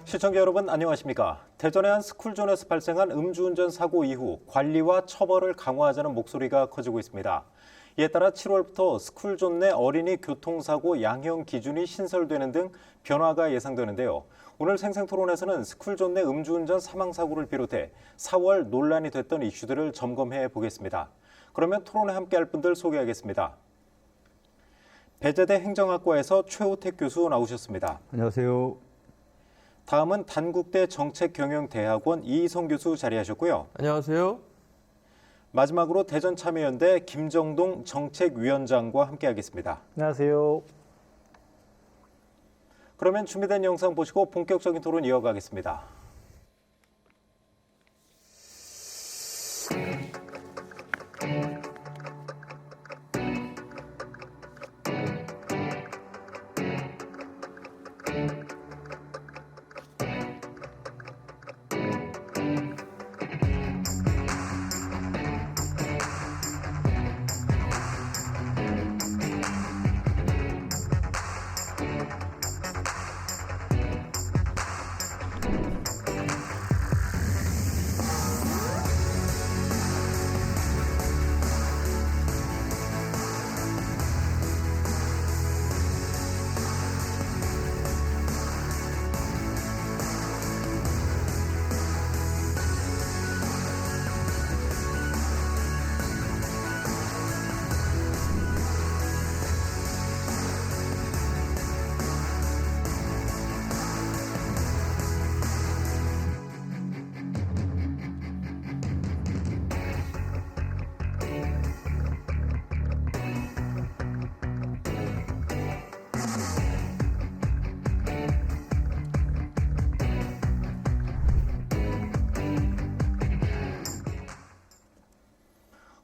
시청자 여러분 안녕하십니까? 대전의 한 스쿨존에서 발생한 음주운전 사고 이후 관리와 처벌을 강화하자는 목소리가 커지고 있습니다. 이에 따라 7월부터 스쿨존 내 어린이 교통사고 양형 기준이 신설되는 등 변화가 예상되는데요. 오늘 생생토론에서는 스쿨존 내 음주운전 사망사고를 비롯해 4월 논란이 됐던 이슈들을 점검해 보겠습니다. 그러면 토론에 함께할 분들 소개하겠습니다. 배재대 행정학과에서 최호택 교수 나오셨습니다. 안녕하세요. 다음은 단국대 정책경영대학원 이희성 교수 자리하셨고요. 안녕하세요. 마지막으로 대전참여연대 김정동 정책위원장과 함께하겠습니다. 안녕하세요. 그러면 준비된 영상 보시고 본격적인 토론 이어가겠습니다.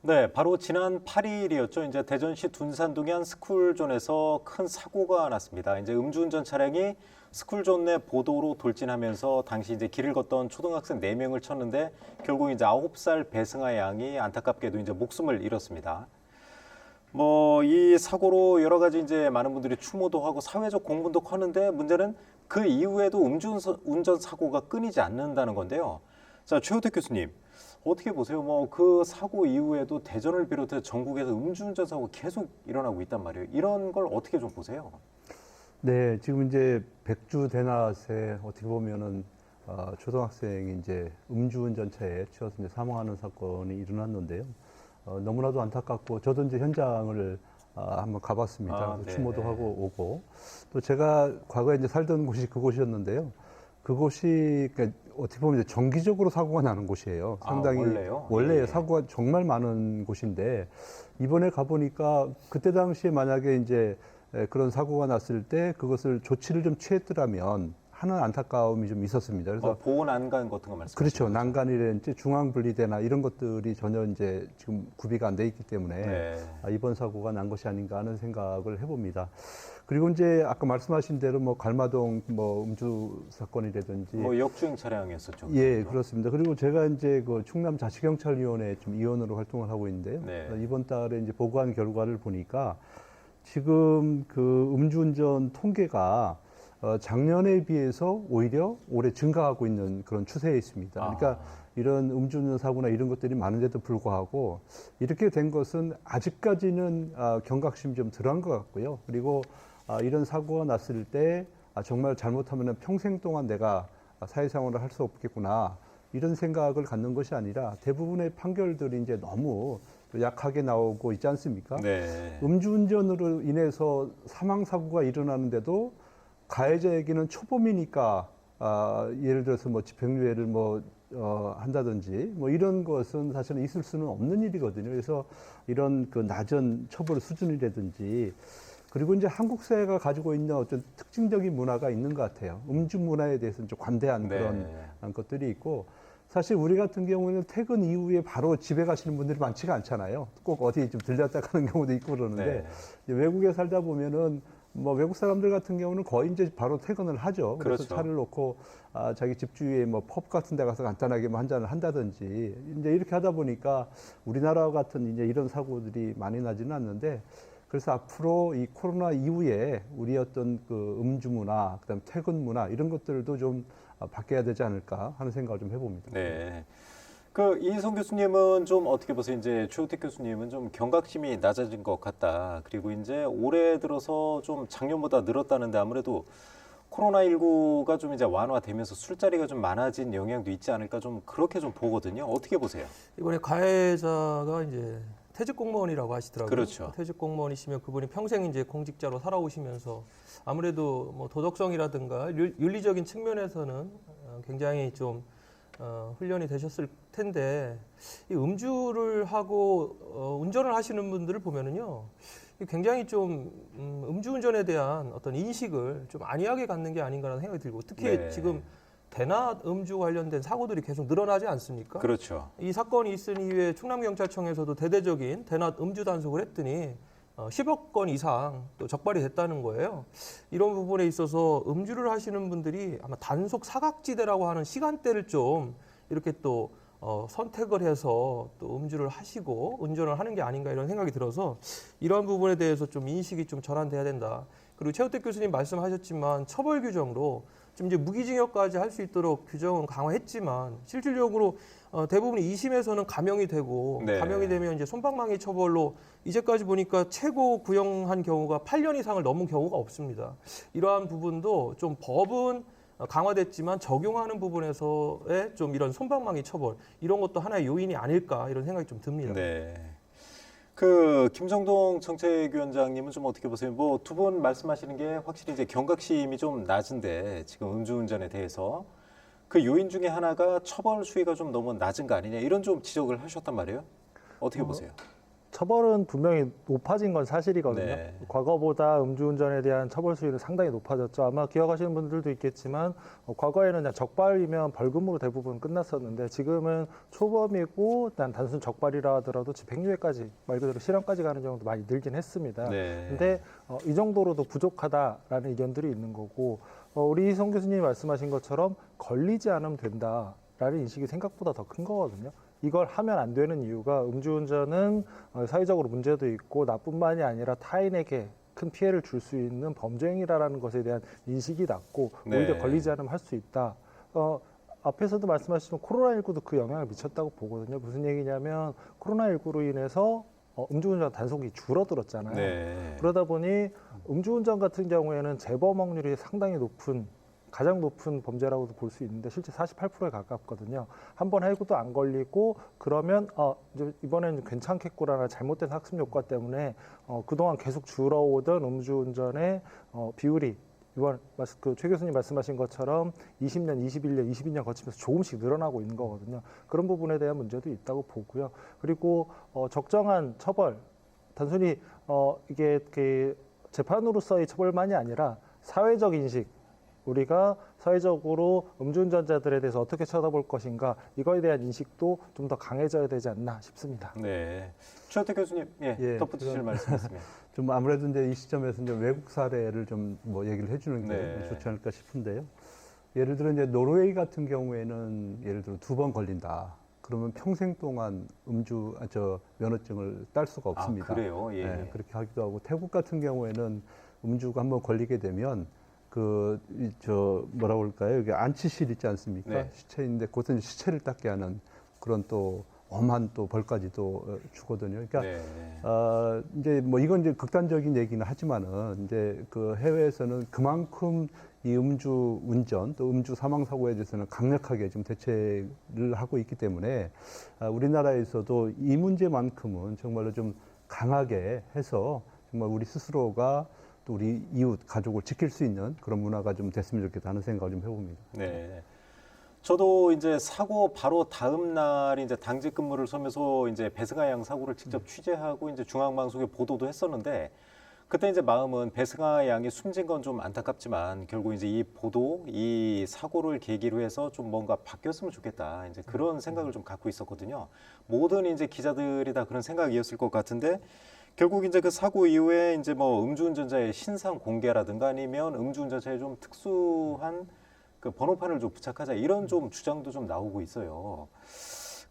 네, 바로 지난 8일이었죠. 이제 대전시 둔산동의 한 스쿨존에서 큰 사고가 났습니다. 이제 음주운전 차량이 스쿨존 내 보도로 돌진하면서 당시 이제 길을 걷던 초등학생 4명을 쳤는데 결국 이제 9살 배승아 양이 안타깝게도 이제 목숨을 잃었습니다. 이 사고로 여러 가지 이제 많은 분들이 추모도 하고 사회적 공분도 컸는데 문제는 그 이후에도 음주운전 사고가 끊이지 않는다는 건데요. 자, 최호택 교수님. 어떻게 보세요? 그 사고 이후에도 대전을 비롯해 전국에서 음주운전 사고가 계속 일어나고 있단 말이에요. 이런 걸 어떻게 좀 보세요? 네, 지금 이제 백주 대낮에 어떻게 보면은 초등학생이 이제 음주운전차에 치여서 이제 사망하는 사건이 일어났는데요. 너무나도 안타깝고 저도 이제 현장을 한번 가봤습니다. 네. 추모도 하고 오고 또 제가 과거에 이제 살던 곳이 그곳이었는데요. 그곳이 그러니까 어떻게 보면 이제 정기적으로 사고가 나는 곳이에요. 상당히 원래요? 원래 예. 사고가 정말 많은 곳인데 이번에 가보니까 그때 당시에 만약에 이제 그런 사고가 났을 때 그것을 조치를 좀 취했더라면 하는 안타까움이 좀 있었습니다. 그래서 보호 난간 같은 거 말씀하시죠? 그렇죠. 난간이라든지 중앙분리대나 이런 것들이 전혀 이제 지금 구비가 안 돼 있기 때문에 네. 이번 사고가 난 것이 아닌가 하는 생각을 해봅니다. 그리고 이제 아까 말씀하신 대로 갈마동 음주 사건이라든지 역주행 차량이었었죠. 예, 그렇습니다. 그리고 제가 이제 그 충남 자치경찰위원회 좀 위원으로 활동을 하고 있는데요. 네. 이번 달에 이제 보고한 결과를 보니까 지금 그 음주운전 통계가 작년에 비해서 오히려 올해 증가하고 있는 그런 추세에 있습니다. 그러니까 이런 음주운전 사고나 이런 것들이 많은데도 불구하고 이렇게 된 것은 아직까지는 경각심이 좀 덜한 것 같고요. 그리고 이런 사고가 났을 때 정말 잘못하면 평생 동안 내가 사회생활을 할 수 없겠구나 이런 생각을 갖는 것이 아니라 대부분의 판결들이 이제 너무 약하게 나오고 있지 않습니까? 네. 음주운전으로 인해서 사망사고가 일어나는데도 가해자에게는 초범이니까 예를 들어서 집행유예를 한다든지 이런 것은 사실은 있을 수는 없는 일이거든요. 그래서 이런 그 낮은 처벌 수준이라든지 그리고 이제 한국 사회가 가지고 있는 어떤 특징적인 문화가 있는 것 같아요. 음주 문화에 대해서는 좀 관대한 네. 그런 것들이 있고 사실 우리 같은 경우는 퇴근 이후에 바로 집에 가시는 분들이 많지가 않잖아요. 꼭 어디 좀 들렸다 가는 경우도 있고 그러는데 네. 외국에 살다 보면은 외국 사람들 같은 경우는 거의 이제 바로 퇴근을 하죠. 그래서 그렇죠. 차를 놓고 자기 집 주위에 펍 같은 데 가서 간단하게 한 잔을 한다든지 이제 이렇게 하다 보니까 우리나라와 같은 이제 이런 사고들이 많이 나지는 않는데 그래서 앞으로 이 코로나 이후에 우리 어떤 그 음주 문화, 그다음 퇴근 문화 이런 것들도 좀 바뀌어야 되지 않을까 하는 생각을 좀 해봅니다. 네. 그 이희성 교수님은 좀 어떻게 보세요? 이제 최우택 교수님은 좀 경각심이 낮아진 것 같다. 그리고 이제 올해 들어서 좀 작년보다 늘었다는데 아무래도 코로나19가 좀 이제 완화되면서 술자리가 좀 많아진 영향도 있지 않을까 좀 그렇게 좀 보거든요. 어떻게 보세요? 이번에 가해자가 이제 퇴직 공무원이라고 하시더라고요. 그렇죠. 퇴직 공무원이시면 그분이 평생 이제 공직자로 살아오시면서 아무래도 뭐 도덕성이라든가 윤리적인 측면에서는 굉장히 좀 훈련이 되셨을 텐데 이 음주를 하고 운전을 하시는 분들을 보면은요. 굉장히 좀 음주운전에 대한 어떤 인식을 좀 안이하게 갖는 게 아닌가라는 생각이 들고 특히 네. 지금 대낮 음주 관련된 사고들이 계속 늘어나지 않습니까? 그렇죠. 이 사건이 있은 이후에 충남경찰청에서도 대대적인 대낮 음주 단속을 했더니 10억 건 이상 또 적발이 됐다는 거예요. 이런 부분에 있어서 음주를 하시는 분들이 아마 단속 사각지대라고 하는 시간대를 좀 이렇게 또 선택을 해서 또 음주를 하시고 운전을 하는 게 아닌가 이런 생각이 들어서 이러한 부분에 대해서 좀 인식이 좀 전환돼야 된다. 그리고 최우택 교수님 말씀하셨지만 처벌 규정도 좀 이제 무기징역까지 할 수 있도록 규정은 강화했지만 실질적으로 대부분 2심에서는 감형이 되고 네. 감형이 되면 이제 솜방망이 처벌로 이제까지 보니까 최고 구형한 경우가 8년 이상을 넘은 경우가 없습니다. 이러한 부분도 좀 법은 강화됐지만 적용하는 부분에서의 좀 이런 솜방망이 처벌 이런 것도 하나의 요인이 아닐까 이런 생각이 좀 듭니다. 네. 그 김성동 정책위원장님은 좀 어떻게 보세요? 뭐 두 분 말씀하시는 게 확실히 이제 경각심이 좀 낮은데 지금 음주운전에 대해서 그 요인 중에 하나가 처벌 수위가 좀 너무 낮은 거 아니냐 이런 좀 지적을 하셨단 말이에요. 어떻게 보세요? 처벌은 분명히 높아진 건 사실이거든요. 네. 과거보다 음주운전에 대한 처벌 수위는 상당히 높아졌죠. 아마 기억하시는 분들도 있겠지만 과거에는 그냥 적발이면 벌금으로 대부분 끝났었는데 지금은 초범이고 단순 적발이라 하더라도 집행유예까지 말 그대로 실형까지 가는 경우도 많이 늘긴 했습니다. 네. 근데 이 정도로도 부족하다라는 의견들이 있는 거고 우리 이성 교수님이 말씀하신 것처럼 걸리지 않으면 된다라는 인식이 생각보다 더 큰 거거든요. 이걸 하면 안 되는 이유가 음주운전은 사회적으로 문제도 있고 나뿐만이 아니라 타인에게 큰 피해를 줄 수 있는 범죄 행위라는 것에 대한 인식이 낮고 네. 오히려 걸리지 않으면 할 수 있다. 앞에서도 말씀하셨지만 코로나19도 그 영향을 미쳤다고 보거든요. 무슨 얘기냐면 코로나19로 인해서 음주운전 단속이 줄어들었잖아요. 네. 그러다 보니 음주운전 같은 경우에는 재범 확률이 상당히 높은 가장 높은 범죄라고도 볼 수 있는데 실제 48%에 가깝거든요. 한 번 해고도 안 걸리고 그러면 이제 이번에는 괜찮겠구나라는 잘못된 학습 효과 때문에 그동안 계속 줄어오던 음주운전의 비율이 이번 최 교수님 말씀하신 것처럼 20년, 21년, 22년 거치면서 조금씩 늘어나고 있는 거거든요. 그런 부분에 대한 문제도 있다고 보고요. 그리고 적정한 처벌, 단순히 이게 재판으로서의 처벌만이 아니라 사회적 인식, 우리가 사회적으로 음주운전자들에 대해서 어떻게 쳐다볼 것인가 이거에 대한 인식도 좀 더 강해져야 되지 않나 싶습니다. 네. 최우택 교수님, 예, 덧붙이실 그럼- 말씀 있으면. 좀 아무래도 이제 이 시점에서 이제 외국 사례를 좀 뭐 얘기를 해주는 게 네. 좋지 않을까 싶은데요. 예를 들어 이제 노르웨이 같은 경우에는 예를 들어 2번 걸린다. 그러면 평생 동안 면허증을 딸 수가 없습니다. 아, 그래요? 예. 네, 그렇게 하기도 하고 태국 같은 경우에는 음주가 한번 걸리게 되면 뭐라 그럴까요? 이게 안치실 있지 않습니까? 네. 시체인데 그것은 시체를 닦게 하는 그런 또 엄한 또 벌까지도 주거든요. 그러니까 네. 이제 뭐 이건 이제 극단적인 얘기는 하지만은 이제 그 해외에서는 그만큼 이 음주 운전 또 음주 사망 사고에 대해서는 강력하게 좀 대책을 하고 있기 때문에 우리나라에서도 이 문제만큼은 정말로 좀 강하게 해서 정말 우리 스스로가 또 우리 이웃 가족을 지킬 수 있는 그런 문화가 좀 됐으면 좋겠다 하는 생각을 좀 해봅니다. 네. 저도 이제 사고 바로 다음 날 이제 당직 근무를 서면서 이제 배승하 양 사고를 직접 취재하고 이제 중앙방송에 보도도 했었는데 그때 이제 마음은 배승하 양이 숨진 건 좀 안타깝지만 결국 이제 이 보도, 이 사고를 계기로 해서 좀 뭔가 바뀌었으면 좋겠다. 이제 그런 생각을 좀 갖고 있었거든요. 모든 이제 기자들이 다 그런 생각이었을 것 같은데 결국 이제 그 사고 이후에 이제 뭐 음주운전자의 신상 공개라든가 아니면 음주운전자의 좀 특수한 그 번호판을 좀 부착하자 이런 좀 주장도 좀 나오고 있어요.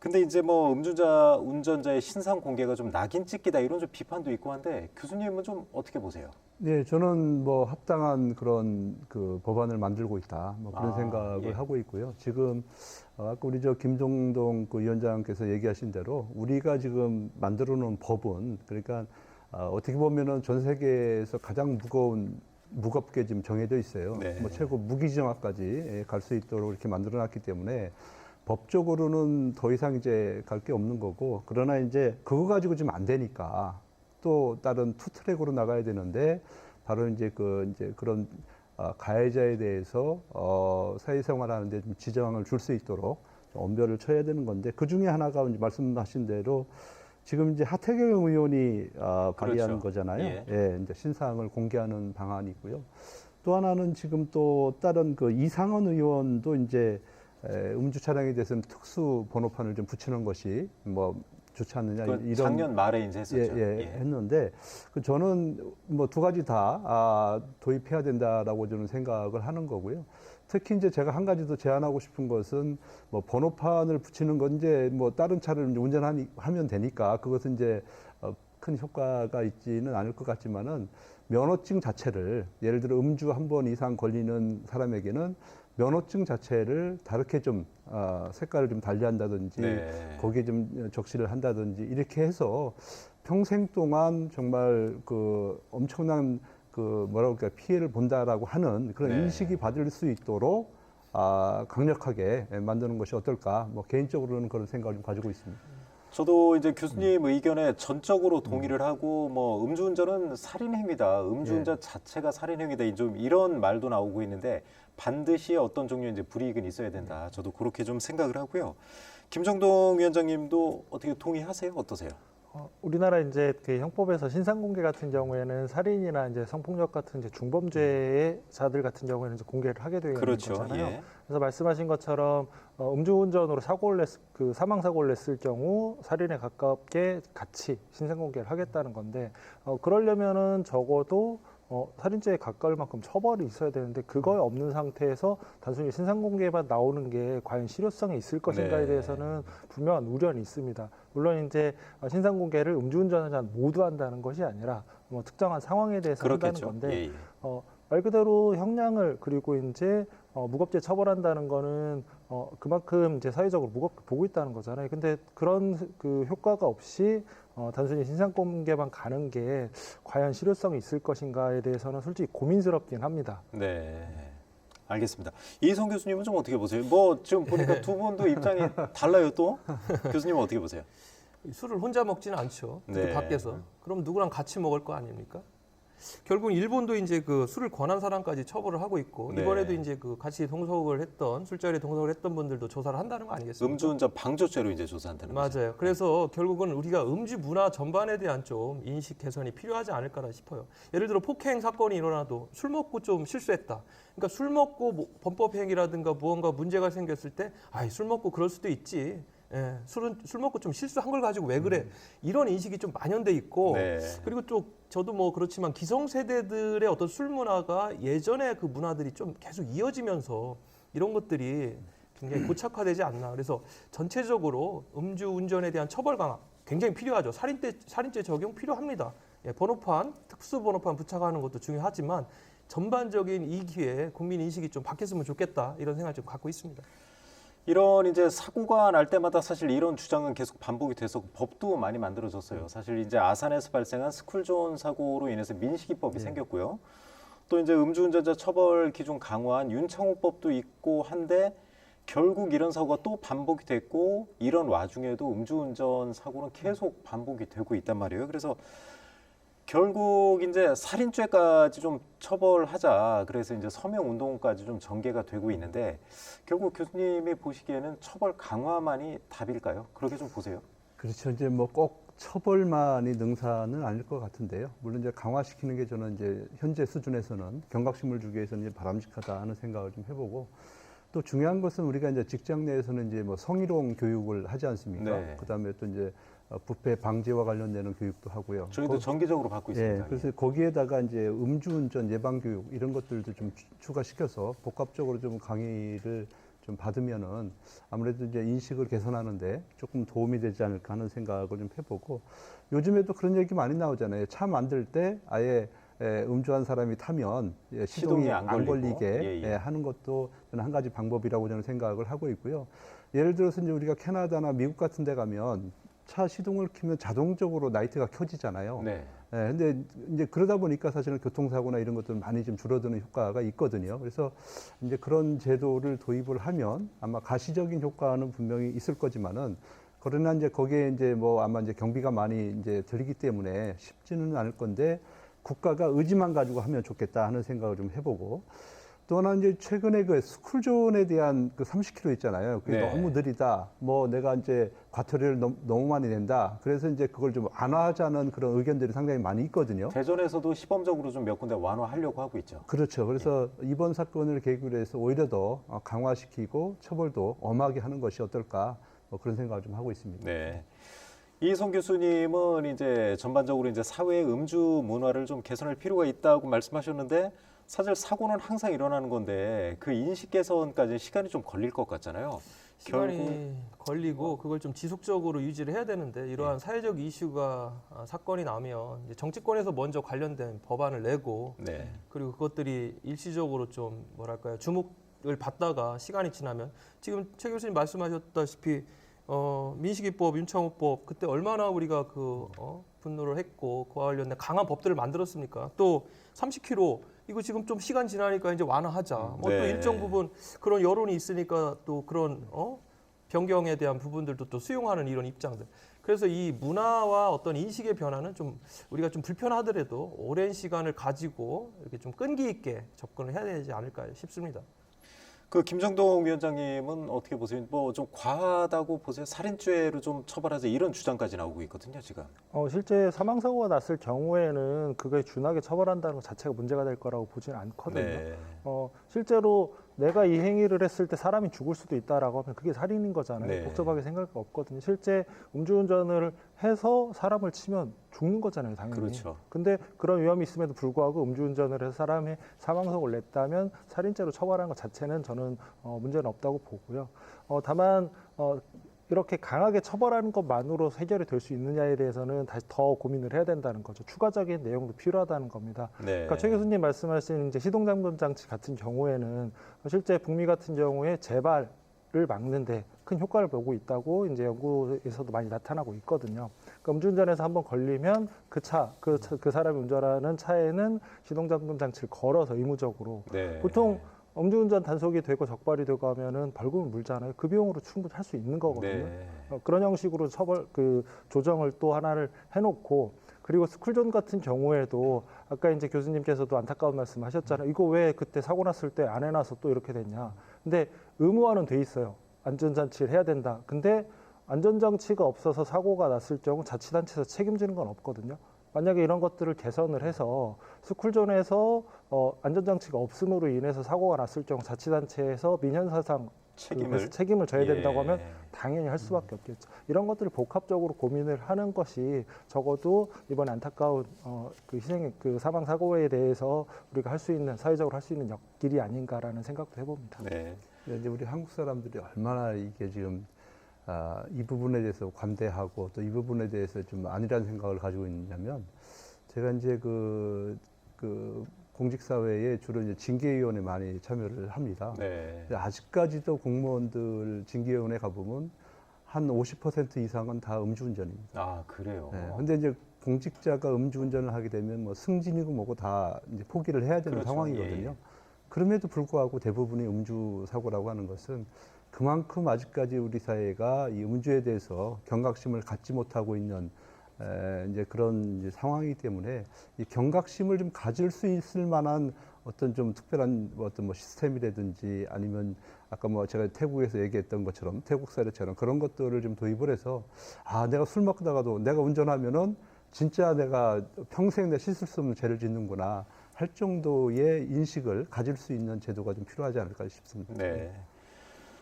근데 이제 뭐 운전자의 신상 공개가 좀 낙인 찍기다 이런 좀 비판도 있고 한데 교수님은 좀 어떻게 보세요? 네, 저는 뭐 합당한 그런 그 법안을 만들고 있다. 뭐 그런 아, 생각을 예. 하고 있고요. 지금 아까 우리 저 김종동 그 위원장께서 얘기하신 대로 우리가 지금 만들어 놓은 법은 그러니까 어떻게 보면은 전 세계에서 가장 무겁게 지금 정해져 있어요. 네. 뭐 최고 무기징역까지 갈 수 있도록 이렇게 만들어 놨기 때문에 법적으로는 더 이상 이제 갈 게 없는 거고 그러나 이제 그거 가지고 지금 안 되니까 또 다른 투 트랙으로 나가야 되는데 바로 이제 그런 가해자에 대해서 사회생활하는데 좀 지장을 줄 수 있도록 좀 엄별을 쳐야 되는 건데 그 중에 하나가 이제 말씀하신 대로 지금 이제 하태경 의원이 발의한 그렇죠. 거잖아요. 예. 예, 이제 신상을 공개하는 방안이고요. 또 하나는 지금 또 다른 그 이상헌 의원도 이제 음주 차량에 대해서는 특수 번호판을 좀 붙이는 것이 뭐 좋지 않느냐 그건 이런 작년 말에 이제 했었죠. 했는데 저는 뭐 두 가지 다 도입해야 된다라고 저는 생각을 하는 거고요. 특히 이제 제가 한 가지 더 제안하고 싶은 것은 뭐 번호판을 붙이는 건 이제 뭐 다른 차를 이제 운전하면 되니까 그것은 이제 큰 효과가 있지는 않을 것 같지만은 면허증 자체를 예를 들어 음주 한 번 이상 걸리는 사람에게는 면허증 자체를 다르게 좀 색깔을 좀 달리한다든지 네. 거기에 좀 적시를 한다든지 이렇게 해서 평생 동안 정말 그 엄청난 그 뭐라고 할까 피해를 본다라고 하는 그런 네. 인식이 받을 수 있도록 강력하게 만드는 것이 어떨까? 뭐 개인적으로는 그런 생각을 좀 가지고 있습니다. 저도 이제 교수님 의견에 전적으로 동의를 하고 뭐 음주운전은 살인행위다. 음주운전 자체가 살인행위다. 좀 이런 말도 나오고 있는데 반드시 어떤 종류의 이제 불이익은 있어야 된다. 저도 그렇게 좀 생각을 하고요. 김정동 위원장님도 어떻게 동의하세요? 어떠세요? 우리나라 이제 그 형법에서 신상공개 같은 경우에는 살인이나 이제 성폭력 같은 이제 중범죄자들 같은 경우에는 이제 공개를 하게 되어 있는 그렇죠. 거잖아요. 예. 그래서 말씀하신 것처럼 음주운전으로 사망 사고를 냈을 경우 살인에 가깝게 같이 신상공개를 하겠다는 건데 그러려면은 적어도 살인죄에 가까울 만큼 처벌이 있어야 되는데 그거에 없는 상태에서 단순히 신상공개만 나오는 게 과연 실효성이 있을 것인가에 네. 대해서는 분명한 우려는 있습니다. 물론 이제 신상공개를 음주운전하지 않은 모두 한다는 것이 아니라 뭐 특정한 상황에 대해서 그렇겠죠. 한다는 건데 예, 예. 말 그대로 형량을 그리고 이제 무겁게 처벌한다는 거는 그만큼 이제 사회적으로 무겁게 보고 있다는 거잖아요. 근데 그런 그 효과가 없이 단순히 신상공개만 가는 게 과연 실효성이 있을 것인가에 대해서는 솔직히 고민스럽긴 합니다. 네. 알겠습니다. 이성 교수님은 좀 어떻게 보세요? 뭐 지금 보니까 두 분도 입장이 달라요 또? 교수님은 어떻게 보세요? 술을 혼자 먹지는 않죠. 특히 네. 밖에서. 그럼 누구랑 같이 먹을 거 아닙니까? 결국 일본도 이제 그 술을 권한 사람까지 처벌을 하고 있고 네. 이번에도 이제 그 같이 동석을 했던 술자리에 동석을 했던 분들도 조사를 한다는 거 아니겠습니까? 음주운전 방조죄로 이제 조사한다는 거죠. 맞아요. 그래서 결국은 우리가 음주 문화 전반에 대한 좀 인식 개선이 필요하지 않을까라 싶어요. 예를 들어 폭행 사건이 일어나도 술 먹고 좀 실수했다. 그러니까 술 먹고 뭐 범법 행위라든가 무언가 문제가 생겼을 때, 술 먹고 그럴 수도 있지. 예, 술 먹고 좀 실수한 걸 가지고 왜 그래? 이런 인식이 좀 만연돼 있고, 네. 그리고 또 저도 뭐 그렇지만 기성세대들의 어떤 술 문화가 예전에 그 문화들이 좀 계속 이어지면서 이런 것들이 굉장히 고착화되지 않나. 그래서 전체적으로 음주운전에 대한 처벌 강화 굉장히 필요하죠. 살인죄 적용 필요합니다. 예, 번호판, 특수 번호판 부착하는 것도 중요하지만 전반적인 이 기회에 국민 인식이 좀 바뀌었으면 좋겠다 이런 생각을 좀 갖고 있습니다. 이런 이제 사고가 날 때마다 사실 이런 주장은 계속 반복이 돼서 법도 많이 만들어졌어요. 사실 이제 아산에서 발생한 스쿨존 사고로 인해서 민식이법이 생겼고요. 또 이제 음주운전자 처벌 기준 강화한 윤창호법도 있고 한데 결국 이런 사고가 또 반복이 됐고 이런 와중에도 음주운전 사고는 계속 반복이 되고 있단 말이에요. 그래서 결국 이제 살인죄까지 좀 처벌하자. 그래서 이제 서명 운동까지 좀 전개가 되고 있는데 결국 교수님이 보시기에는 처벌 강화만이 답일까요? 그렇게 좀 보세요. 그렇죠. 이제 뭐 꼭 처벌만이 능사는 아닐 것 같은데요. 물론 이제 강화시키는 게 저는 이제 현재 수준에서는 경각심을 주기 위해서는 이제 바람직하다 하는 생각을 좀 해보고 또 중요한 것은 우리가 이제 직장 내에서는 이제 뭐 성희롱 교육을 하지 않습니까? 네. 그다음에 또 이제 부패 방지와 관련되는 교육도 하고요. 저희도 정기적으로 받고 있습니다. 예, 그래서 거기에다가 이제 음주운전 예방 교육 이런 것들도 좀 추가시켜서 복합적으로 좀 강의를 좀 받으면은 아무래도 이제 인식을 개선하는데 조금 도움이 되지 않을까 하는 생각을 좀 해보고 요즘에도 그런 얘기 많이 나오잖아요. 차 만들 때 아예 음주한 사람이 타면 시동이 시동이 안 안 걸리게 걸리고. 예, 예. 하는 것도 저는 한 가지 방법이라고 저는 생각을 하고 있고요. 예를 들어서 이제 우리가 캐나다나 미국 같은 데 가면 차 시동을 켜면 자동적으로 라이트가 켜지잖아요. 네. 근데 이제 그러다 보니까 사실은 교통사고나 이런 것들 많이 좀 줄어드는 효과가 있거든요. 그래서 이제 그런 제도를 도입을 하면 아마 가시적인 효과는 분명히 있을 거지만은 그러나 이제 거기에 이제 뭐 아마 이제 경비가 많이 이제 들리기 때문에 쉽지는 않을 건데 국가가 의지만 가지고 하면 좋겠다 하는 생각을 좀 해보고 또 하나 이제 최근에 그 스쿨존에 대한 그 30km 있잖아요. 그게 네. 너무 느리다. 뭐 내가 이제 과태료를 너무 많이 낸다. 그래서 이제 그걸 좀 완화하자는 그런 의견들이 상당히 많이 있거든요. 대전에서도 시범적으로 좀 몇 군데 완화하려고 하고 있죠. 그렇죠. 그래서 이번 사건을 계기로 해서 오히려 더 강화시키고 처벌도 엄하게 하는 것이 어떨까 뭐 그런 생각을 좀 하고 있습니다. 네. 이송 교수님은 이제 전반적으로 이제 사회의 음주 문화를 좀 개선할 필요가 있다고 말씀하셨는데 사실 사고는 항상 일어나는 건데 그 인식 개선까지 시간이 좀 걸릴 것 같잖아요. 시간이 걸리고 그걸 좀 지속적으로 유지를 해야 되는데 이러한 사회적 이슈가 사건이 나면 이제 정치권에서 먼저 관련된 법안을 내고 네. 그리고 그것들이 일시적으로 좀 뭐랄까요 주목을 받다가 시간이 지나면 지금 최 교수님 말씀하셨다시피 민식이법, 윤창호법 그때 얼마나 우리가 분노를 했고 그와 관련된 강한 법들을 만들었습니까? 또 30km 이거 지금 좀 시간 지나니까 이제 완화하자. 뭐 또 네. 일정 부분 그런 여론이 있으니까 또 그런 변경에 대한 부분들도 또 수용하는 이런 입장들. 그래서 이 문화와 어떤 인식의 변화는 좀 우리가 좀 불편하더라도 오랜 시간을 가지고 이렇게 좀 끈기 있게 접근을 해야 되지 않을까 싶습니다. 그 김정동 위원장님은 어떻게 보세요? 뭐 좀 과하다고 보세요? 살인죄로 좀 처벌하자 이런 주장까지 나오고 있거든요, 지금. 실제 사망사고가 났을 경우에는 그게 준하게 처벌한다는 것 자체가 문제가 될 거라고 보지는 않거든요. 네. 실제로 내가 이 행위를 했을 때 사람이 죽을 수도 있다라고 하면 그게 살인인 거잖아요. 네. 복잡하게 생각할 거 없거든요. 실제 음주운전을 해서 사람을 치면 죽는 거잖아요, 당연히. 그렇죠. 근데 그런 위험이 있음에도 불구하고 음주운전을 해서 사람이 사망사고를 냈다면 살인죄로 처벌하는 것 자체는 저는 문제는 없다고 보고요. 다만 이렇게 강하게 처벌하는 것만으로 해결이 될 수 있느냐에 대해서는 다시 더 고민을 해야 된다는 거죠. 추가적인 내용도 필요하다는 겁니다. 네. 그러니까 최 교수님 말씀하신 이제 시동잠금 장치 같은 경우에는 실제 북미 같은 경우에 재발을 막는데 큰 효과를 보고 있다고 이제 연구에서도 많이 나타나고 있거든요. 그러니까 음주운전에서 한번 걸리면 그 사람이 운전하는 차에는 시동잠금 장치를 걸어서 의무적으로 네. 보통 음주운전 단속이 되고 적발이 되고 하면은 벌금을 물잖아요. 그 비용으로 충분히 할 수 있는 거거든요. 네. 그런 형식으로 조정을 또 하나를 해놓고 그리고 스쿨존 같은 경우에도 아까 이제 교수님께서도 안타까운 말씀하셨잖아요. 이거 왜 그때 사고 났을 때 안 해놔서 또 이렇게 됐냐. 근데 의무화는 돼 있어요. 안전장치를 해야 된다. 근데 안전장치가 없어서 사고가 났을 경우 자치단체에서 책임지는 건 없거든요. 만약에 이런 것들을 개선을 해서 스쿨존에서 안전장치가 없음으로 인해서 사고가 났을 경우 자치단체에서 민형사상 책임을 져야 된다고 하면 당연히 할 수밖에 없겠죠. 이런 것들을 복합적으로 고민을 하는 것이 적어도 이번 안타까운 그 사망 사고에 대해서 우리가 할 수 있는 사회적으로 할 수 있는 길이 아닌가라는 생각도 해봅니다. 네. 이제 우리 한국 사람들이 얼마나 이게 지금 이 부분에 대해서 관대하고 또 이 부분에 대해서 좀 아니라는 생각을 가지고 있냐면 제가 이제 그 공직사회에 주로 이제 징계위원회 많이 참여를 합니다. 네. 아직까지도 공무원들 징계위원회 가보면 한 50% 이상은 다 음주운전입니다. 아, 그래요. 근데 이제 공직자가 음주운전을 하게 되면 뭐 승진이고 뭐고 다 이제 포기를 해야 되는 그렇죠. 상황이거든요. 예. 그럼에도 불구하고 대부분이 음주 사고라고 하는 것은 그만큼 아직까지 우리 사회가 이 음주에 대해서 경각심을 갖지 못하고 있는 이제 그런 이제 상황이기 때문에 이 경각심을 좀 가질 수 있을 만한 어떤 좀 특별한 어떤 뭐 시스템이라든지 아니면 아까 뭐 제가 태국에서 얘기했던 것처럼 태국 사례처럼 그런 것들을 좀 도입을 해서 내가 술 먹다가도 내가 운전하면은 진짜 내가 평생 내 씻을 수 없는 죄를 짓는구나 할 정도의 인식을 가질 수 있는 제도가 좀 필요하지 않을까 싶습니다. 네.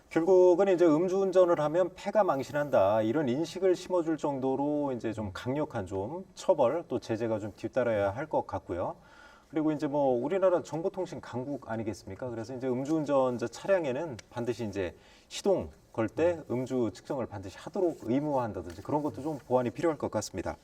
결국은 이제 음주운전을 하면 폐가 망신한다 이런 인식을 심어줄 정도로 이제 좀 강력한 좀 처벌 또 제재가 좀 뒤따라야 할 것 같고요. 그리고 이제 뭐 우리나라 정보통신 강국 아니겠습니까? 그래서 이제 음주운전자 차량에는 반드시 이제 시동 걸 때 음주 측정을 반드시 하도록 의무화한다든지 그런 것도 좀 보완이 필요할 것 같습니다.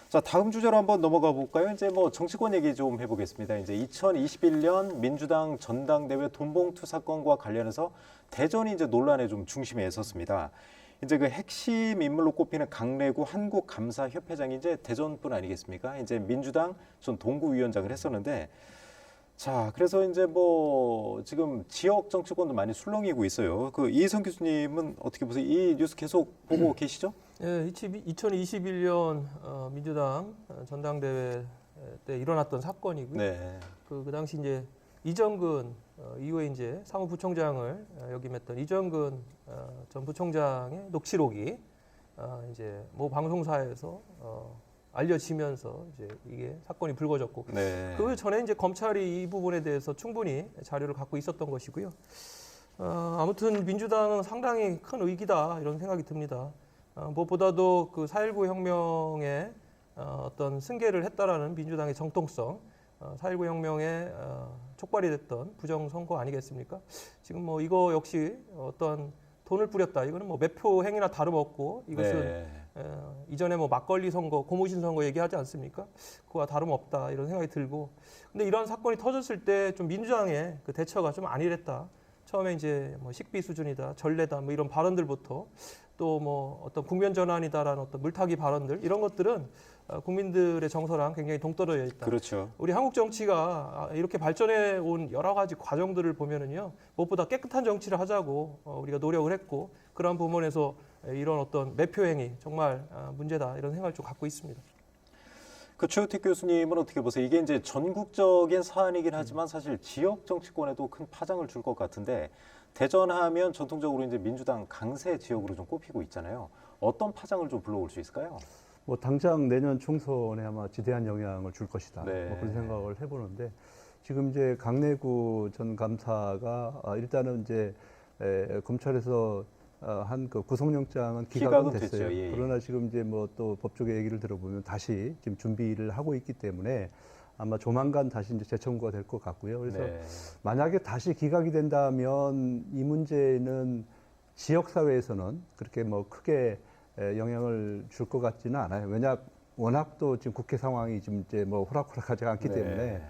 자, 다음 주제로 한번 넘어가 볼까요? 이제 뭐 정치권 얘기 좀 해보겠습니다. 이제 2021년 민주당 전당대회 돈봉투 사건과 관련해서 대전이 이제 논란의 좀 중심에 섰습니다. 이제 그 핵심 인물로 꼽히는 강래구 한국감사협회장이 이제 대전분 아니겠습니까? 이제 민주당 전 동구위원장을 했었는데, 자, 그래서 이제 뭐 지금 지역 정치권도 많이 술렁이고 있어요. 그 이혜성 교수님은 어떻게 보세요? 이 뉴스 계속 보고 계시죠? 예, 2021년 민주당 전당대회 때 일어났던 사건이고요. 네. 그 당시 이제 이정근 이후에 이제 사무부총장을 역임했던 이정근 전 부총장의 녹취록이 이제 모 방송사에서 알려지면서 이제 이게 사건이 불거졌고 네. 그 전에 이제 검찰이 이 부분에 대해서 충분히 자료를 갖고 있었던 것이고요. 아무튼 민주당은 상당히 큰 위기다 이런 생각이 듭니다. 무엇보다도 그 4.19 혁명에 어떤 승계를 했다라는 민주당의 정통성, 4.19 혁명에 촉발이 됐던 부정선거 아니겠습니까? 지금 뭐 이거 역시 어떤 돈을 뿌렸다. 이거는 뭐 매표 행위나 다름없고 이것은 네. 이전에 뭐 막걸리 선거, 고무신 선거 얘기하지 않습니까? 그와 다름없다 이런 생각이 들고 근데 이런 사건이 터졌을 때 좀 민주당의 그 대처가 좀 안일했다. 처음에 이제 뭐 식비 수준이다, 전례다 뭐 이런 발언들부터 또 뭐 어떤 국면 전환이다라는 어떤 물타기 발언들 이런 것들은 국민들의 정서랑 굉장히 동떨어져 있다. 그렇죠. 우리 한국 정치가 이렇게 발전해 온 여러 가지 과정들을 보면은요 무엇보다 깨끗한 정치를 하자고 우리가 노력을 했고 그러한 부분에서 이런 어떤 매표 행위 정말 문제다 이런 생각을 좀 갖고 있습니다. 그 최우택 교수님은 어떻게 보세요? 이게 이제 전국적인 사안이긴 하지만 사실 지역 정치권에도 큰 파장을 줄 것 같은데 대전하면 전통적으로 이제 민주당 강세 지역으로 좀 꼽히고 있잖아요. 어떤 파장을 좀 불러올 수 있을까요? 뭐 당장 내년 총선에 아마 지대한 영향을 줄 것이다. 네. 뭐 그런 생각을 해보는데 지금 이제 강내구 전 감사가 일단은 이제 검찰에서 한 그 구속영장은 기각은 됐어요. 됐죠. 예, 예. 그러나 지금 이제 뭐 또 법조계 얘기를 들어보면 다시 지금 준비를 하고 있기 때문에 아마 조만간 다시 이제 재청구가 될 것 같고요. 그래서 네. 만약에 다시 기각이 된다면 이 문제는 지역 사회에서는 그렇게 뭐 크게 영향을 줄 것 같지는 않아요. 왜냐 워낙 또 지금 국회 상황이 지금 이제 뭐 호락호락하지 않기 때문에. 네.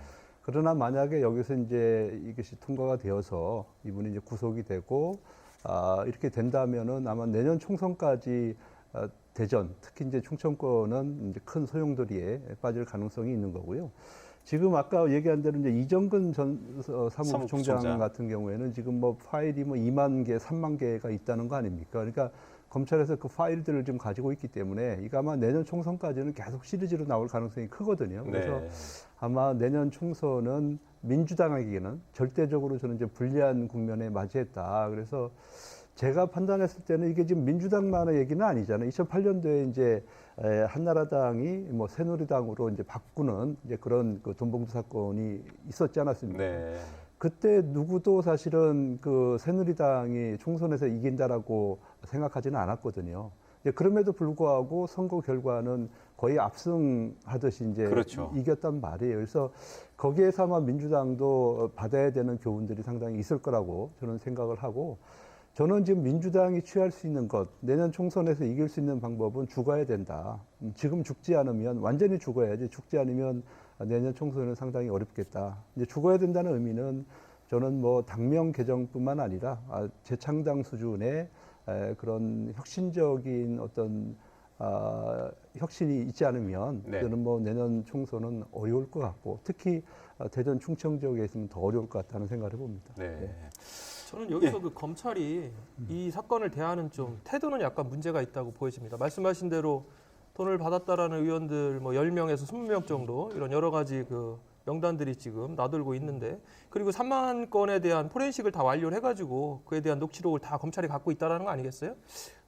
그러나 만약에 여기서 이제 이것이 통과가 되어서 이분이 이제 구속이 되고 이렇게 된다면은 아마 내년 총선까지 대전, 특히 이제 충청권은 이제 큰 소용돌이에 빠질 가능성이 있는 거고요. 지금 아까 얘기한 대로 이제 이정근 전 사무부총장 같은 경우에는 지금 뭐 파일이 뭐 2만 개, 3만 개가 있다는 거 아닙니까? 그러니까 검찰에서 그 파일들을 지금 가지고 있기 때문에 이거 아마 내년 총선까지는 계속 시리즈로 나올 가능성이 크거든요. 그래서 네. 아마 내년 총선은 민주당에게는 절대적으로 저는 이제 불리한 국면에 맞이했다. 그래서 제가 판단했을 때는 이게 지금 민주당만의 얘기는 아니잖아요. 2008년도에 이제 한나라당이 뭐 새누리당으로 이제 바꾸는 이제 그런 그 돈봉투 사건이 있었지 않았습니까? 네. 그때 누구도 사실은 그 새누리당이 총선에서 이긴다라고 생각하지는 않았거든요. 이제 그럼에도 불구하고 선거 결과는 거의 압승하듯이 이제 그렇죠. 이겼단 말이에요. 그래서 거기에서 아마 민주당도 받아야 되는 교훈들이 상당히 있을 거라고 저는 생각을 하고 저는 지금 민주당이 취할 수 있는 것, 내년 총선에서 이길 수 있는 방법은 죽어야 된다. 지금 죽지 않으면 완전히 죽어야지 죽지 않으면 내년 총선은 상당히 어렵겠다. 이제 죽어야 된다는 의미는 저는 뭐 당명 개정뿐만 아니라 재창당 수준의 그런 혁신적인 어떤 혁신이 있지 않으면 네. 저는 뭐 내년 총선은 어려울 것 같고 특히 대전 충청 지역에 있으면 더 어려울 것 같다는 생각을 해봅니다. 네. 저는 여기서 그 검찰이 이 사건을 대하는 좀 태도는 약간 문제가 있다고 보여집니다. 말씀하신 대로 돈을 받았다라는 의원들 뭐 10명에서 20명 정도 이런 여러 가지 그 명단들이 지금 나돌고 있는데 그리고 3만 건에 대한 포렌식을 다 완료를 해가지고 그에 대한 녹취록을 다 검찰이 갖고 있다라는 거 아니겠어요?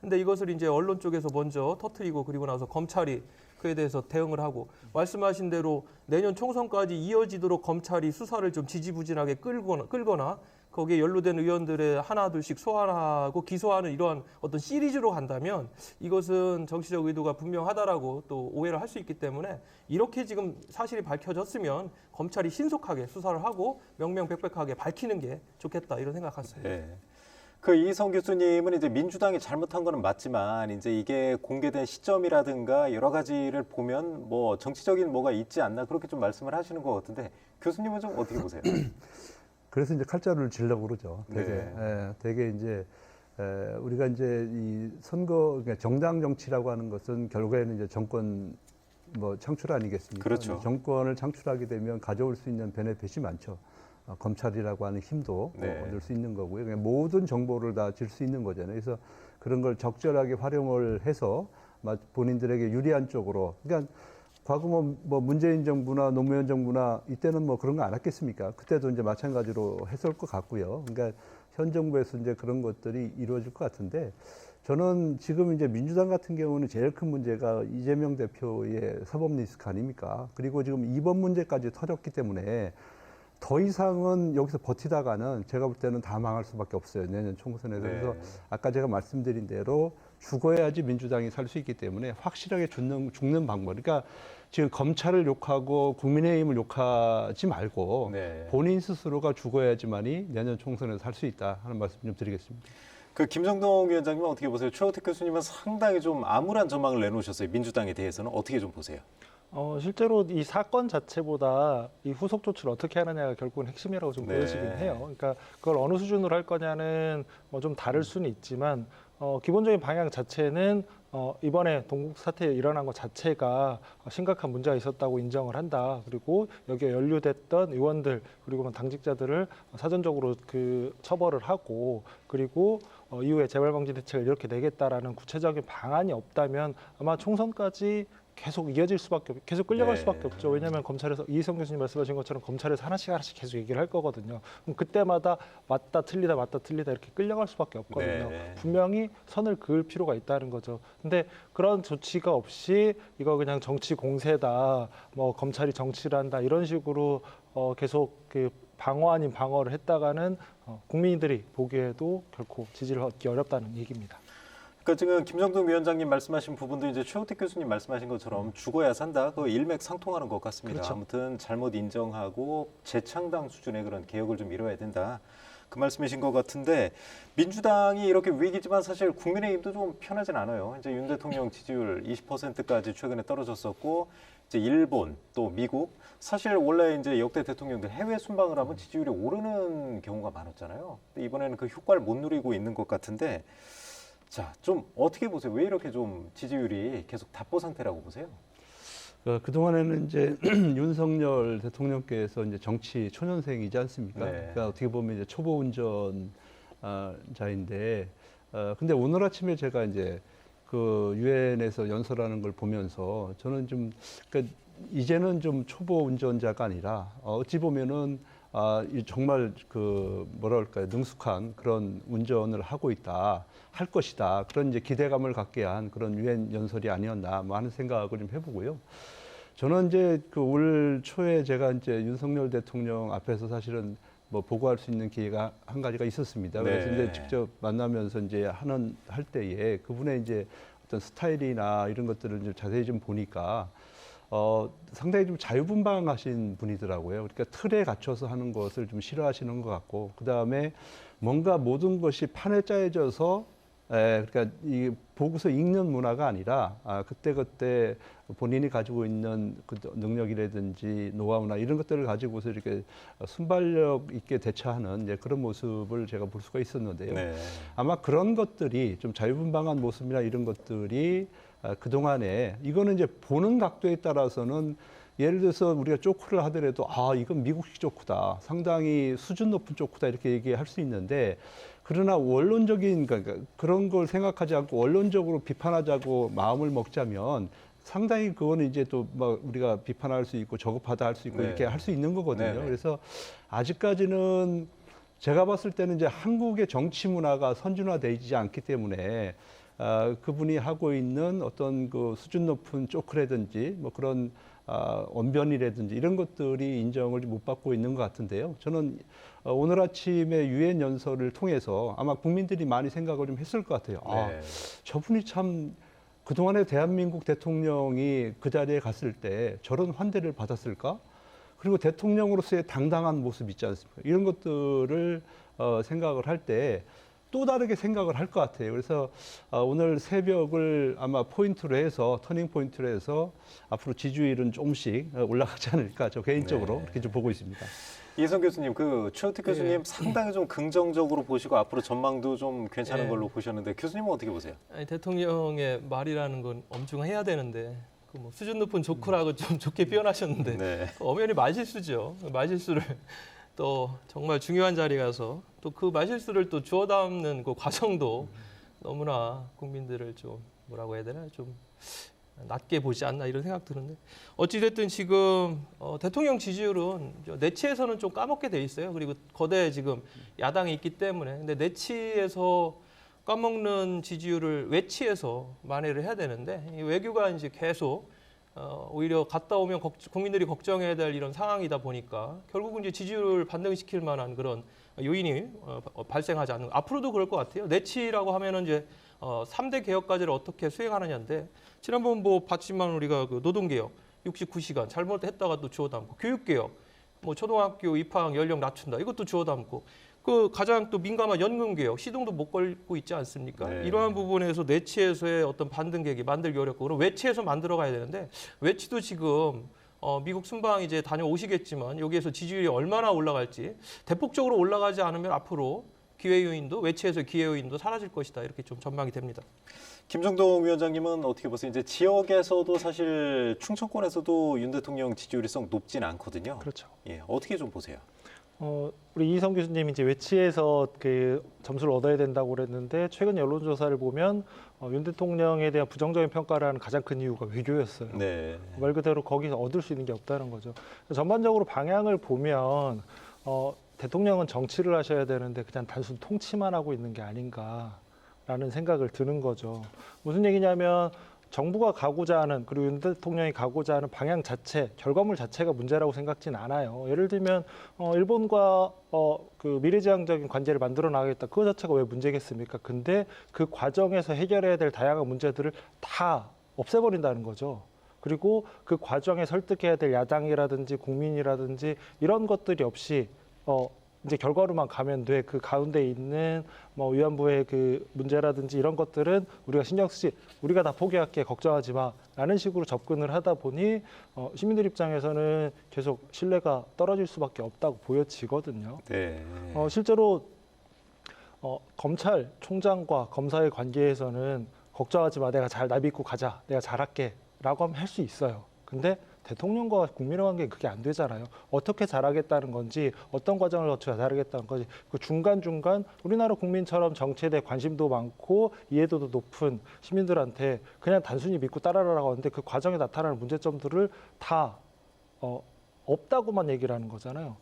근데 이것을 이제 언론 쪽에서 먼저 터뜨리고 그리고 나서 검찰이 그에 대해서 대응을 하고 말씀하신 대로 내년 총선까지 이어지도록 검찰이 수사를 좀 지지부진하게 끌거나 거기에 연루된 의원들의 하나둘씩 소환하고 기소하는 이러한 어떤 시리즈로 간다면 이것은 정치적 의도가 분명하다라고 또 오해를 할 수 있기 때문에 이렇게 지금 사실이 밝혀졌으면 검찰이 신속하게 수사를 하고 명명백백하게 밝히는 게 좋겠다 이런 생각했어요. 네. 그 이성 교수님은 이제 민주당이 잘못한 거는 맞지만 이제 이게 공개된 시점이라든가 여러 가지를 보면 뭐 정치적인 뭐가 있지 않나 그렇게 좀 말씀을 하시는 것 같은데 교수님은 좀 어떻게 보세요? 그래서 이제 칼자루를 지려고 그러죠. 되게, 네. 되게 이제 우리가 이제 이 선거, 그러니까 정당 정치라고 하는 것은 결국에는 이제 정권 뭐 창출 아니겠습니까? 그렇죠. 정권을 창출하게 되면 가져올 수 있는 베네핏이 많죠. 검찰이라고 하는 힘도 네. 얻을 수 있는 거고요. 그냥 모든 정보를 다 질 수 있는 거잖아요. 그래서 그런 걸 적절하게 활용을 해서 본인들에게 유리한 쪽으로. 그러니까 과거 뭐 문재인 정부나 노무현 정부나 이때는 뭐 그런 거 안 했겠습니까? 그때도 이제 마찬가지로 했을 것 같고요. 그러니까 현 정부에서 이제 그런 것들이 이루어질 것 같은데 저는 지금 이제 민주당 같은 경우는 제일 큰 문제가 이재명 대표의 사법 리스크 아닙니까? 그리고 지금 이번 문제까지 터졌기 때문에 더 이상은 여기서 버티다가는 제가 볼 때는 다 망할 수밖에 없어요. 내년 총선에서. 네. 그래서 아까 제가 말씀드린 대로 죽어야지 민주당이 살 수 있기 때문에 확실하게 죽는 방법. 그러니까 지금 검찰을 욕하고 국민의힘을 욕하지 말고 네. 본인 스스로가 죽어야지만이 내년 총선에서 살 수 있다 하는 말씀 좀 드리겠습니다. 그 김정동 위원장님은 어떻게 보세요? 최호택 교수님은 상당히 좀 암울한 전망을 내놓으셨어요. 민주당에 대해서는 어떻게 좀 보세요? 실제로 이 사건 자체보다 이 후속 조치를 어떻게 하느냐가 결국은 핵심이라고 좀 네. 보여지긴 해요. 그러니까 그걸 어느 수준으로 할 거냐는 뭐 좀 다를 수는 있지만 기본적인 방향 자체는 이번에 동국 사태 일어난 것 자체가 심각한 문제가 있었다고 인정을 한다. 그리고 여기에 연루됐던 의원들 그리고 뭐 당직자들을 사전적으로 그 처벌을 하고 그리고 이후에 재발방지 대책을 이렇게 내겠다라는 구체적인 방안이 없다면 아마 총선까지 계속 이어질 수밖에 계속 끌려갈 네. 수밖에 없죠. 왜냐하면 검찰에서 이희성 교수님 말씀하신 것처럼 검찰에서 하나씩 계속 얘기를 할 거거든요. 그럼 그때마다 맞다 틀리다 이렇게 끌려갈 수밖에 없거든요. 네. 분명히 선을 그을 필요가 있다는 거죠. 근데 그런 조치가 없이 이거 그냥 정치 공세다, 뭐 검찰이 정치를 한다 이런 식으로 계속 그 방어 아닌 방어를 했다가는 국민들이 보기에도 결코 지지를 얻기 어렵다는 얘기입니다. 그러니까 지금 김정동 위원장님 말씀하신 부분도 이제 최호택 교수님 말씀하신 것처럼 죽어야 산다. 그 일맥상통하는 것 같습니다. 그렇죠. 아무튼 잘못 인정하고 재창당 수준의 그런 개혁을 좀 이뤄야 된다. 그 말씀이신 것 같은데 민주당이 이렇게 위기지만 사실 국민의힘도 좀 편하진 않아요. 이제 윤 대통령 지지율 20%까지 최근에 떨어졌었고 이제 일본 또 미국 사실 원래 이제 역대 대통령들 해외 순방을 하면 지지율이 오르는 경우가 많았잖아요. 근데 이번에는 그 효과를 못 누리고 있는 것 같은데 자, 좀 어떻게 보세요? 왜 이렇게 좀 지지율이 계속 답보 상태라고 보세요? 그동안에는 이제 윤석열 대통령께서 이제 정치 초년생이지 않습니까? 네. 그러니까 어떻게 보면 이제 초보 운전자인데, 근데 오늘 아침에 제가 이제 그 유엔에서 연설하는 걸 보면서 저는 좀, 그러니까 이제는 좀 초보 운전자가 아니라 어찌 보면은 정말 그 뭐랄까요 능숙한 그런 운전을 하고 있다 할 것이다 그런 이제 기대감을 갖게 한 그런 유엔 연설이 아니었나 뭐 하는 생각을 좀 해보고요. 저는 이제 그 올 초에 제가 이제 윤석열 대통령 앞에서 사실은 뭐 보고할 수 있는 기회가 한 가지가 있었습니다. 그래서 네. 이제 직접 만나면서 이제 할 때에 그분의 이제 어떤 스타일이나 이런 것들을 좀 자세히 좀 보니까. 상당히 좀 자유분방하신 분이더라고요. 그러니까 틀에 갇혀서 하는 것을 좀 싫어하시는 것 같고, 그 다음에 뭔가 모든 것이 판에 짜여져서, 그러니까 이 보고서 읽는 문화가 아니라, 그때그때 본인이 가지고 있는 그 능력이라든지 노하우나 이런 것들을 가지고서 이렇게 순발력 있게 대처하는 이제 그런 모습을 제가 볼 수가 있었는데요. 네. 아마 그런 것들이 좀 자유분방한 모습이나 이런 것들이 그동안에 이거는 이제 보는 각도에 따라서는 예를 들어서 우리가 쪼크를 하더라도 이건 미국식 쪼크다. 상당히 수준 높은 쪼크다. 이렇게 얘기할 수 있는데 그러나 원론적인 그러니까 그런 걸 생각하지 않고 원론적으로 비판하자고 마음을 먹자면 상당히 그거는 이제 또 막 우리가 비판할 수 있고 저급하다 할 수 있고 네. 이렇게 할 수 있는 거거든요. 네네. 그래서 아직까지는 제가 봤을 때는 이제 한국의 정치 문화가 선진화되지 않기 때문에 그분이 하고 있는 어떤 그 수준 높은 쪼크라든지 뭐 그런 언변이라든지 이런 것들이 인정을 못 받고 있는 것 같은데요. 저는 오늘 아침에 유엔 연설을 통해서 아마 국민들이 많이 생각을 좀 했을 것 같아요. 네. 저분이 참 그동안에 대한민국 대통령이 그 자리에 갔을 때 저런 환대를 받았을까? 그리고 대통령으로서의 당당한 모습 있지 않습니까? 이런 것들을 생각을 할 때 또 다르게 생각을 할 것 같아요. 그래서 오늘 새벽을 아마 포인트로 해서 터닝 포인트로 해서 앞으로 지지율은 조금씩 올라가지 않을까 저 개인적으로 네. 그렇게 좀 보고 있습니다. 이혜성 교수님, 그 최우택 교수님 상당히 좀 긍정적으로 보시고 앞으로 전망도 좀 괜찮은 네. 걸로 보셨는데 교수님은 어떻게 보세요? 아니, 대통령의 말이라는 건 엄중해야 되는데 그 뭐 수준 높은 조크라고 좀 좋게 표현하셨는데 네. 엄연히 말실수죠. 말실수를 또 정말 중요한 자리 가서 또 그 말실수를 또 주워 담는 그 과정도 너무나 국민들을 좀 뭐라고 해야 되나 좀 낮게 보지 않나 이런 생각 드는데 어찌됐든 지금 대통령 지지율은 내치에서는 좀 까먹게 돼 있어요. 그리고 거대 지금 야당이 있기 때문에 근데 내치에서 까먹는 지지율을 외치에서 만회를 해야 되는데 이 외교가 이제 계속 오히려 갔다 오면 국민들이 걱정해야 될 이런 상황이다 보니까 결국은 이제 지지율을 반등시킬 만한 그런 요인이 발생하지 않는 앞으로도 그럴 것 같아요. 내치라고 하면은 이제 3대 개혁 과제를 어떻게 수행하느냐인데 지난번 뭐 봤지만 우리가 그 노동개혁 69시간 잘못했다가 또 주워 담고 교육개혁 뭐 초등학교 입학 연령 낮춘다 이것도 주워 담고 그 가장 또 민감한 연금개혁 시동도 못 걸고 있지 않습니까? 네. 이러한 부분에서 내치에서의 어떤 반등 계기 만들기 어렵고 그럼 외치에서 만들어 가야 되는데 외치도 지금 미국 순방 이제 다녀오시겠지만 여기에서 지지율이 얼마나 올라갈지 대폭적으로 올라가지 않으면 앞으로 기회 요인도 외치에서 기회 요인도 사라질 것이다 이렇게 좀 전망이 됩니다. 김정동 위원장님은 어떻게 보세요? 이제 지역에서도 사실 충청권에서도 윤 대통령 지지율이 썩 높진 않거든요. 그렇죠. 예, 어떻게 좀 보세요? 우리 이희성 교수님이 이제 외치에서 그 점수를 얻어야 된다고 그랬는데 최근 여론조사를 보면 윤 대통령에 대한 부정적인 평가를 하는 가장 큰 이유가 외교였어요. 네. 말 그대로 거기서 얻을 수 있는 게 없다는 거죠. 전반적으로 방향을 보면 대통령은 정치를 하셔야 되는데 그냥 단순 통치만 하고 있는 게 아닌가라는 생각을 드는 거죠. 무슨 얘기냐면 정부가 가고자 하는 그리고 윤 대통령이 가고자 하는 방향 자체, 결과물 자체가 문제라고 생각지는 않아요. 예를 들면 일본과 그 미래지향적인 관계를 만들어 나가겠다. 그거 자체가 왜 문제겠습니까? 근데 그 과정에서 해결해야 될 다양한 문제들을 다 없애버린다는 거죠. 그리고 그 과정에 설득해야 될 야당이라든지 국민이라든지 이런 것들이 없이 이제 결과로만 가면 돼. 그 가운데 있는 뭐 위안부의 그 문제라든지 이런 것들은 우리가 신경 쓰지, 우리가 다 포기할게, 걱정하지 마라는 식으로 접근을 하다 보니 시민들 입장에서는 계속 신뢰가 떨어질 수밖에 없다고 보여지거든요. 네. 실제로 검찰총장과 검사의 관계에서는 걱정하지 마, 내가 잘 나비고 가자, 내가 잘할게라고 하면 할 수 있어요. 근데 대통령과 국민의 관계는 그게 안 되잖아요. 어떻게 잘하겠다는 건지 어떤 과정을 거쳐 잘하겠다는 건지 그 중간중간 우리나라 국민처럼 정치에 대해 관심도 많고 이해도도 높은 시민들한테 그냥 단순히 믿고 따라라라고 하는데 그 과정에 나타나는 문제점들을 다 없다고만 얘기를 하는 거잖아요.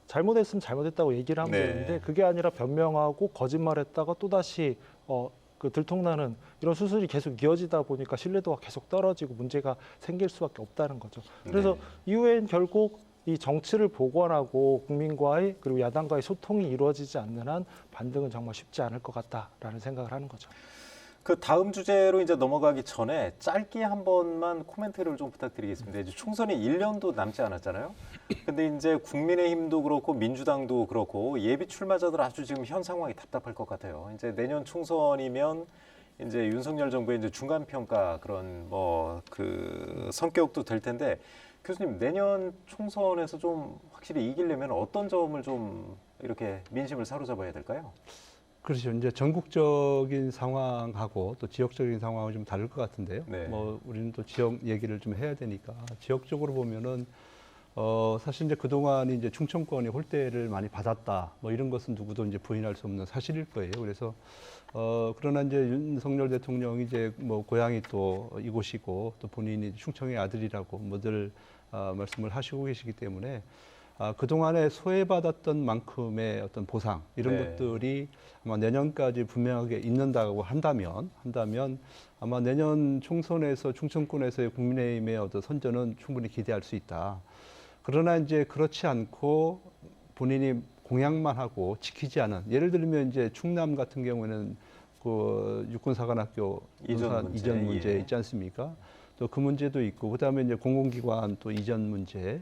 잘못했으면 잘못했다고 얘기를 하면 네. 되는데 그게 아니라 변명하고 거짓말했다가 또다시 그 들통나는 이런 수술이 계속 이어지다 보니까 신뢰도가 계속 떨어지고 문제가 생길 수밖에 없다는 거죠. 그래서 네. 이후엔 결국 이 정치를 복원하고 국민과의 그리고 야당과의 소통이 이루어지지 않는 한 반등은 정말 쉽지 않을 것 같다라는 생각을 하는 거죠. 그 다음 주제로 이제 넘어가기 전에 짧게 한 번만 코멘트를 좀 부탁드리겠습니다. 이제 총선이 1년도 남지 않았잖아요. 근데 이제 국민의힘도 그렇고 민주당도 그렇고 예비 출마자들 아주 지금 현 상황이 답답할 것 같아요. 이제 내년 총선이면 이제 윤석열 정부의 이제 중간 평가 그런 뭐 그 성격도 될 텐데 교수님 내년 총선에서 좀 확실히 이기려면 어떤 점을 좀 이렇게 민심을 사로잡아야 될까요? 그렇죠. 이제 전국적인 상황하고 또 지역적인 상황은 좀 다를 것 같은데요. 네. 뭐 우리는 또 지역 얘기를 좀 해야 되니까 지역적으로 보면은 사실 이제 그동안 이제 충청권이 홀대를 많이 받았다. 뭐 이런 것은 누구도 이제 부인할 수 없는 사실일 거예요. 그래서 그러나 이제 윤석열 대통령이 이제 뭐 고향이 또 이곳이고 또 본인이 충청의 아들이라고 뭐들 말씀을 하시고 계시기 때문에 그동안에 소외받았던 만큼의 어떤 보상 이런 네. 것들이 아마 내년까지 분명하게 있는다고 한다면 아마 내년 총선에서 충청권에서의 국민의힘의 어떤 선전은 충분히 기대할 수 있다. 그러나 이제 그렇지 않고 본인이 공약만 하고 지키지 않은 예를 들면 이제 충남 같은 경우에는 그 육군사관학교 이전 문제 예. 있지 않습니까? 또 그 문제도 있고 그다음에 이제 공공기관 또 이전 문제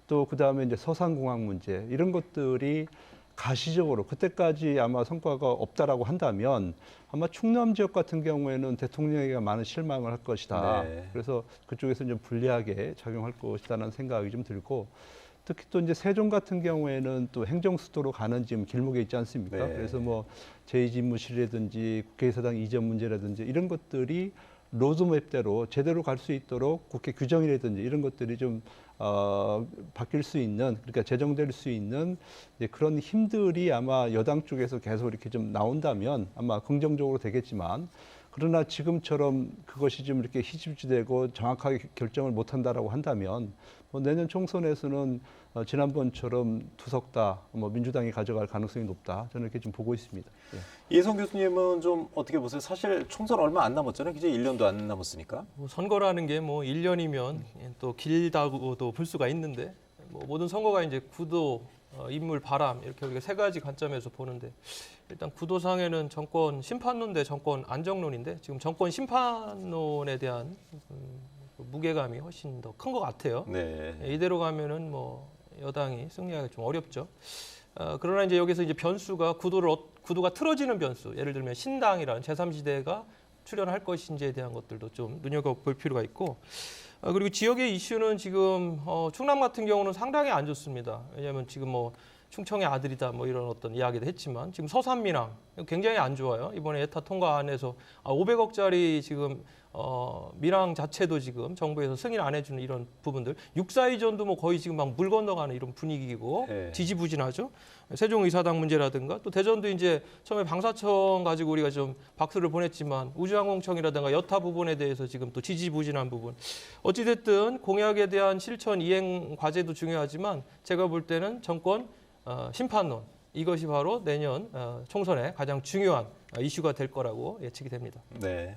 또 그다음에 이제 서산공항 문제 이런 것들이 가시적으로 그때까지 아마 성과가 없다라고 한다면 아마 충남 지역 같은 경우에는 대통령에게 많은 실망을 할 것이다. 네. 그래서 그쪽에서 좀 불리하게 작용할 것이다라는 생각이 좀 들고 특히 또 이제 세종 같은 경우에는 또 행정수도로 가는 지금 길목에 있지 않습니까? 네. 그래서 뭐 제2집무실이라든지 국회의사당 이전 문제라든지 이런 것들이 로드맵대로 제대로 갈 수 있도록 국회 규정이라든지 이런 것들이 좀 바뀔 수 있는 그러니까 제정될 수 있는 이제 그런 힘들이 아마 여당 쪽에서 계속 이렇게 좀 나온다면 아마 긍정적으로 되겠지만 그러나 지금처럼 그것이 좀 이렇게 희지부지되고 정확하게 결정을 못한다라고 한다면 뭐 내년 총선에서는 지난번처럼 투석 다 뭐 민주당이 가져갈 가능성이 높다. 저는 이렇게 좀 보고 있습니다. 예. 이해성 교수님은 좀 어떻게 보세요? 사실 총선 얼마 안 남았잖아요. 이제 1년도 안 남았으니까. 뭐 선거라는 게 뭐 1년이면 또 길다고도 볼 수가 있는데 뭐 모든 선거가 이제 구도, 인물, 바람 이렇게 우리가 세 가지 관점에서 보는데 일단 구도상에는 정권 심판론 대 정권 안정론인데 지금 정권 심판론에 대한 무게감이 훨씬 더 큰 것 같아요. 네. 이대로 가면은 뭐 여당이 승리하기 좀 어렵죠. 그러나 이제 여기서 이제 변수가 구도가 틀어지는 변수, 예를 들면 신당이라는 제3지대가 출연할 것인지에 대한 것들도 좀 눈여겨볼 필요가 있고, 그리고 지역의 이슈는 지금 충남 같은 경우는 상당히 안 좋습니다. 왜냐하면 지금 뭐 충청의 아들이다 뭐 이런 어떤 이야기도 했지만 지금 서산민항 굉장히 안 좋아요. 이번에 예타 통과안에서 500억짜리 지금 민항 자체도 지금 정부에서 승인 안 해주는 이런 부분들, 육사이전도 뭐 거의 지금 막 물 건너가는 이런 분위기고 네. 지지부진하죠. 세종의사당 문제라든가 또 대전도 이제 처음에 방사청 가지고 우리가 좀 박수를 보냈지만 우주항공청이라든가 여타 부분에 대해서 지금 또 지지부진한 부분. 어찌됐든 공약에 대한 실천 이행 과제도 중요하지만 제가 볼 때는 정권 심판론, 이것이 바로 내년 총선의 가장 중요한 이슈가 될 거라고 예측이 됩니다. 네.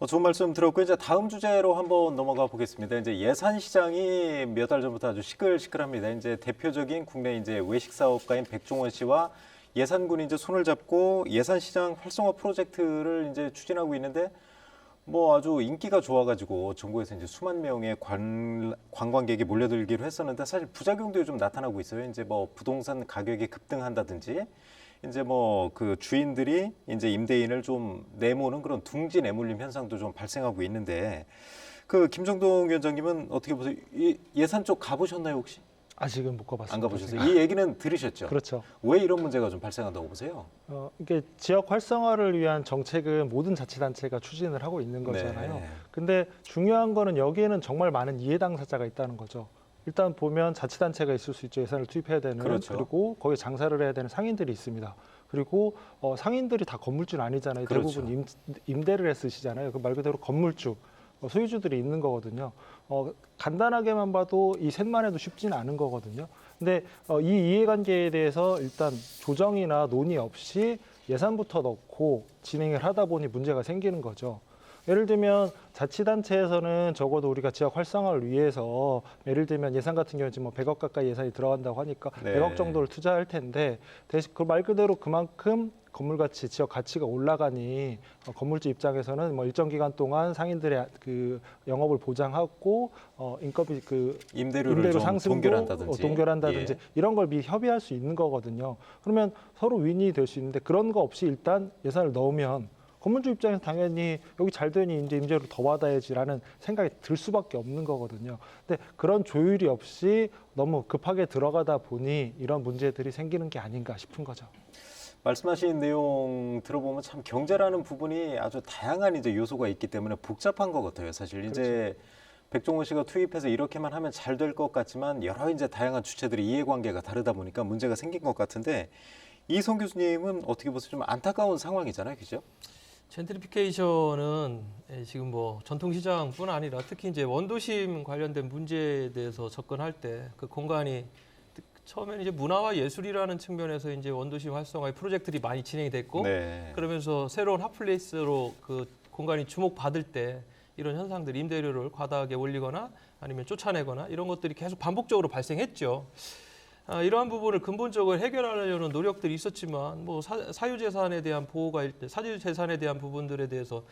좋은 말씀 들었고 이제 다음 주제로 한번 넘어가 보겠습니다. 이제 예산 시장이 몇 달 전부터 아주 시끌시끌합니다. 이제 대표적인 국내 이제 외식 사업가인 백종원 씨와 예산군이 이제 손을 잡고 예산 시장 활성화 프로젝트를 이제 추진하고 있는데 뭐 아주 인기가 좋아가지고 정부에서 이제 수만 명의 관광객이 몰려들기로 했었는데 사실 부작용도 좀 나타나고 있어요. 이제 뭐 부동산 가격이 급등한다든지 이제 뭐 그 주인들이 이제 임대인을 좀 내모는 그런 둥지 내몰림 현상도 좀 발생하고 있는데 그 김정동 위원장님은 어떻게 보세요? 이 예산 쪽 가보셨나요 혹시? 아직은 못 가봤습니다. 안 가보셨어요? 이 얘기는 들으셨죠? 그렇죠. 왜 이런 문제가 좀 발생한다고 보세요? 이게 지역 활성화를 위한 정책은 모든 자치단체가 추진을 하고 있는 거잖아요. 네. 근데 중요한 거는 여기에는 정말 많은 이해 당사자가 있다는 거죠. 일단 보면 자치단체가 있을 수 있죠. 예산을 투입해야 되는. 그렇죠. 그리고 거기에 장사를 해야 되는 상인들이 있습니다. 그리고 상인들이 다 건물주는 아니잖아요. 그렇죠. 대부분 임대를 쓰시잖아요. 그 말 그대로 건물주, 소유주들이 있는 거거든요. 간단하게만 봐도 이 셋만 해도 쉽지는 않은 거거든요. 근데 이 이해관계에 대해서 일단 조정이나 논의 없이 예산부터 넣고 진행을 하다 보니 문제가 생기는 거죠. 예를 들면 자치단체에서는 적어도 우리가 지역 활성화를 위해서 예를 들면 예산 같은 경우는 지금 뭐 100억 가까이 예산이 들어간다고 하니까 네. 100억 정도를 투자할 텐데 대신 그 말 그대로 그만큼 건물 가치, 지역 가치가 올라가니 건물주 입장에서는 뭐 일정 기간 동안 상인들의 그 영업을 보장하고 인건비 임대료를 임대료 좀 상승도 동결한다든지. 예. 이런 걸 미리 협의할 수 있는 거거든요. 그러면 서로 윈이 될 수 있는데 그런 거 없이 일단 예산을 넣으면 건물주 입장에서 당연히 여기 잘 되니 이제 임대료를 더 받아야지라는 생각이 들 수밖에 없는 거거든요. 근데 그런 조율이 없이 너무 급하게 들어가다 보니 이런 문제들이 생기는 게 아닌가 싶은 거죠. 말씀하신 내용 들어보면 참 경제라는 부분이 아주 다양한 이제 요소가 있기 때문에 복잡한 것 같아요. 사실 이제 백종원 씨가 투입해서 이렇게만 하면 잘 될 것 같지만 여러 이제 다양한 주체들의 이해관계가 다르다 보니까 문제가 생긴 것 같은데 이성 교수님은 어떻게 보세요? 좀 안타까운 상황이잖아요, 그죠? 젠트리피케이션은 지금 뭐 전통시장뿐 아니라 특히 이제 원도심 관련된 문제에 대해서 접근할 때 그 공간이 처음에는 이제 문화와 예술이라는 측면에서 이제 원도심 활성화의 프로젝트들이 많이 진행이 됐고 네. 그러면서 새로운 핫플레이스로 그 공간이 주목받을 때 이런 현상들 임대료를 과다하게 올리거나 아니면 쫓아내거나 이런 것들이 계속 반복적으로 발생했죠. 이러한 부분을 근본적으로 해결하려는 노력들이 있었지만 뭐 사유재산에 대한 보호가 사유재산에 대한 부분들에 대해서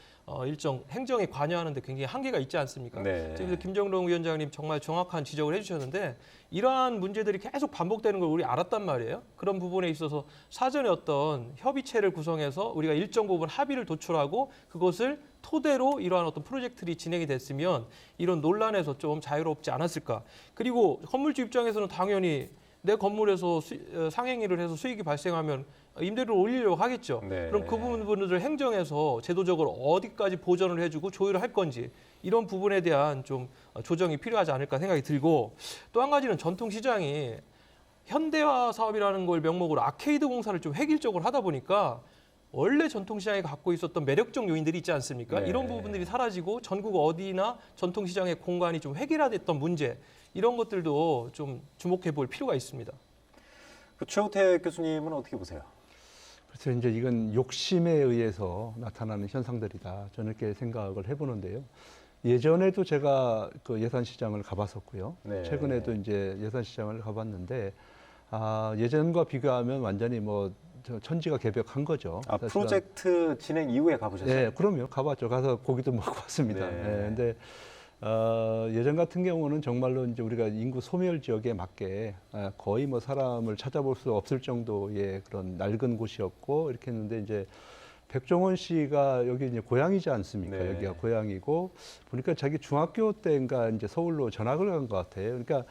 일정 행정에 관여하는데 굉장히 한계가 있지 않습니까? 네. 지금 김정동 위원장님 정말 정확한 지적을 해주셨는데 이러한 문제들이 계속 반복되는 걸 우리 알았단 말이에요. 그런 부분에 있어서 사전에 어떤 협의체를 구성해서 우리가 일정 부분 합의를 도출하고 그것을 토대로 이러한 어떤 프로젝트들이 진행이 됐으면 이런 논란에서 좀 자유롭지 않았을까. 그리고 건물주 입장에서는 당연히 내 건물에서 상행위를 해서 수익이 발생하면 임대료를 올리려고 하겠죠. 네. 그럼 그 부분들을 행정에서 제도적으로 어디까지 보전을 해주고 조율을 할 건지 이런 부분에 대한 좀 조정이 필요하지 않을까 생각이 들고 또 한 가지는 전통시장이 현대화 사업이라는 걸 명목으로 아케이드 공사를 좀 획일적으로 하다 보니까 원래 전통시장이 갖고 있었던 매력적 요인들이 있지 않습니까? 네. 이런 부분들이 사라지고 전국 어디나 전통시장의 공간이 좀 획일화됐던 문제 이런 것들도 좀 주목해 볼 필요가 있습니다. 그 최호태 교수님은 어떻게 보세요? 그래서 이제 이건 욕심에 의해서 나타나는 현상들이다. 저는 이렇게 생각을 해보는데요. 예전에도 제가 그 예산시장을 가봤었고요. 네. 최근에도 이제 예산시장을 가봤는데 예전과 비교하면 완전히 뭐 천지가 개벽한 거죠. 아, 사실은. 프로젝트 진행 이후에 가보셨어요? 네, 그럼요. 가봤죠. 가서 고기도 먹고 왔습니다. 네. 네, 근데 예전 같은 경우는 정말로 이제 우리가 인구 소멸 지역에 맞게 거의 뭐 사람을 찾아볼 수 없을 정도의 그런 낡은 곳이었고 이렇게 했는데 이제 백종원 씨가 여기 이제 고향이지 않습니까? 네. 여기가 고향이고 보니까 자기 중학교 때인가 이제 서울로 전학을 간 것 같아요. 그러니까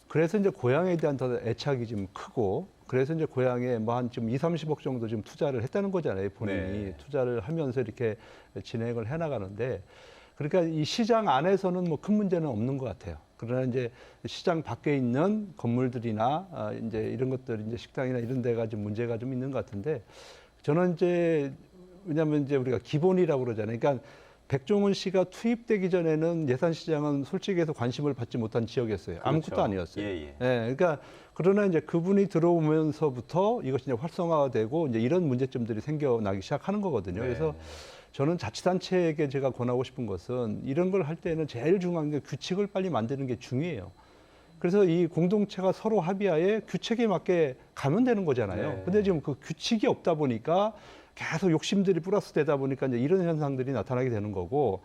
그래서 이제 고향에 대한 더 애착이 좀 크고 그래서 이제 고향에 뭐 한 지금 2, 30억 정도 지금 투자를 했다는 거잖아요. 본인이 네. 투자를 하면서 이렇게 진행을 해나가는데 그러니까 이 시장 안에서는 뭐 큰 문제는 없는 것 같아요. 그러나 이제 시장 밖에 있는 건물들이나 이제 이런 것들 이제 식당이나 이런 데가 좀 문제가 좀 있는 것 같은데 저는 이제 왜냐하면 이제 우리가 기본이라고 그러잖아요. 그러니까 백종원 씨가 투입되기 전에는 예산시장은 솔직히 해서 관심을 받지 못한 지역이었어요. 아무것도 그렇죠. 아니었어요. 예, 예. 그러니까 그러나 이제 그분이 들어오면서부터 이것이 이제 활성화되고 이제 이런 문제점들이 생겨나기 시작하는 거거든요. 네. 그래서 저는 자치단체에게 제가 권하고 싶은 것은 이런 걸 할 때는 제일 중요한 게 규칙을 빨리 만드는 게 중요해요. 그래서 이 공동체가 서로 합의하에 규칙에 맞게 가면 되는 거잖아요. 네. 근데 지금 그 규칙이 없다 보니까 계속 욕심들이 플러스 되다 보니까 이제 이런 현상들이 나타나게 되는 거고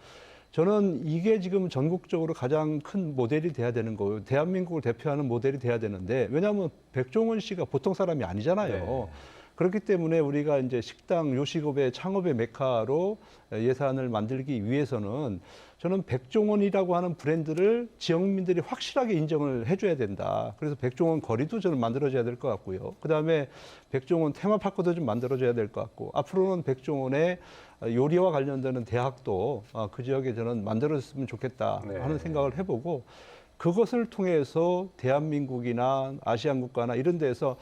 저는 이게 지금 전국적으로 가장 큰 모델이 돼야 되는 거예요. 대한민국을 대표하는 모델이 돼야 되는데 왜냐하면 백종원 씨가 보통 사람이 아니잖아요. 네. 그렇기 때문에 우리가 이제 식당, 요식업의 창업의 메카로 예산을 만들기 위해서는 저는 백종원이라고 하는 브랜드를 지역민들이 확실하게 인정을 해줘야 된다. 그래서 백종원 거리도 저는 만들어줘야 될 것 같고요. 그다음에 백종원 테마파크도 좀 만들어줘야 될 것 같고 앞으로는 백종원의 요리와 관련되는 대학도 그 지역에 저는 만들어졌으면 좋겠다 하는 네. 생각을 해보고 그것을 통해서 대한민국이나 아시안 국가나 이런 데서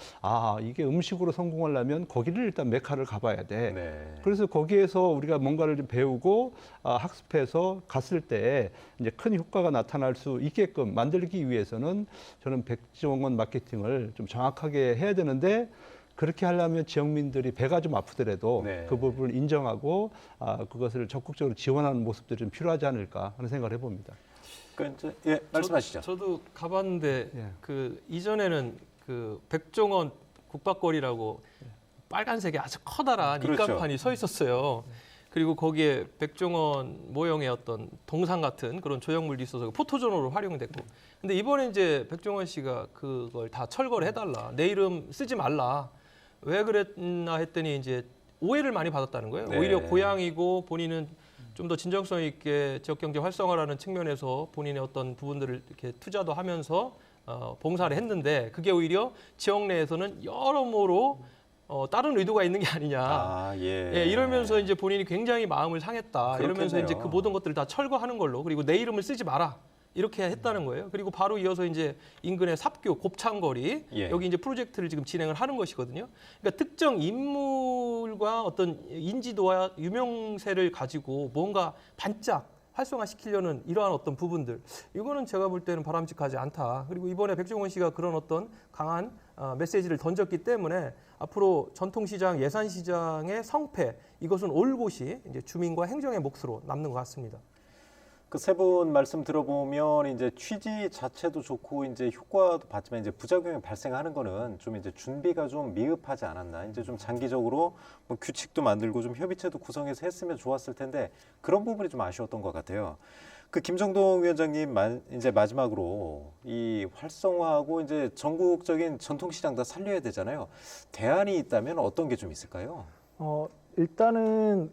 이게 음식으로 성공하려면 거기를 일단 메카를 가봐야 돼. 네. 그래서 거기에서 우리가 뭔가를 좀 배우고 학습해서 갔을 때 이제 큰 효과가 나타날 수 있게끔 만들기 위해서는 저는 백종원 마케팅을 좀 정확하게 해야 되는데 그렇게 하려면 지역민들이 배가 좀 아프더라도 네. 그 부분을 인정하고 그것을 적극적으로 지원하는 모습들이 좀 필요하지 않을까 하는 생각을 해봅니다. 그러니까 이제, 예, 말씀하시죠. 저도 가봤는데 예. 그 이전에는 그 백종원 국밥거리라고 빨간색의 아주 커다란 그렇죠. 입간판이 서 있었어요. 그리고 거기에 백종원 모형의 어떤 동상 같은 그런 조형물도 있어서 포토존으로 활용됐고. 근데 이번에 이제 백종원 씨가 그걸 다 철거를 해달라. 내 이름 쓰지 말라. 왜 그랬나 했더니 이제 오해를 많이 받았다는 거예요. 네. 오히려 고향이고 본인은 좀 더 진정성 있게 지역경제 활성화라는 측면에서 본인의 어떤 부분들을 이렇게 투자도 하면서 봉사를 했는데 그게 오히려 지역 내에서는 여러모로 다른 의도가 있는 게 아니냐. 예. 이러면서 이제 본인이 굉장히 마음을 상했다. 이러면서 그렇겠네요. 이제 그 모든 것들을 다 철거하는 걸로 그리고 내 이름을 쓰지 마라. 이렇게 했다는 거예요. 그리고 바로 이어서 이제 인근의 삽교, 곱창거리 예. 여기 이제 프로젝트를 지금 진행을 하는 것이거든요. 그러니까 특정 인물과 어떤 인지도와 유명세를 가지고 뭔가 반짝 활성화시키려는 이러한 어떤 부분들 이거는 제가 볼 때는 바람직하지 않다. 그리고 이번에 백종원 씨가 그런 어떤 강한 메시지를 던졌기 때문에 앞으로 전통시장, 예산시장의 성패 이것은 올곧이 이제 주민과 행정의 몫으로 남는 것 같습니다. 그 세 분 말씀 들어보면 이제 취지 자체도 좋고 이제 효과도 봤지만 이제 부작용이 발생하는 거는 좀 이제 준비가 좀 미흡하지 않았나. 이제 좀 장기적으로 뭐 규칙도 만들고 좀 협의체도 구성해서 했으면 좋았을 텐데 그런 부분이 좀 아쉬웠던 것 같아요. 그 김정동 위원장님 이제 마지막으로 이 활성화하고 이제 전국적인 전통시장 다 살려야 되잖아요. 대안이 있다면 어떤 게 좀 있을까요? 일단은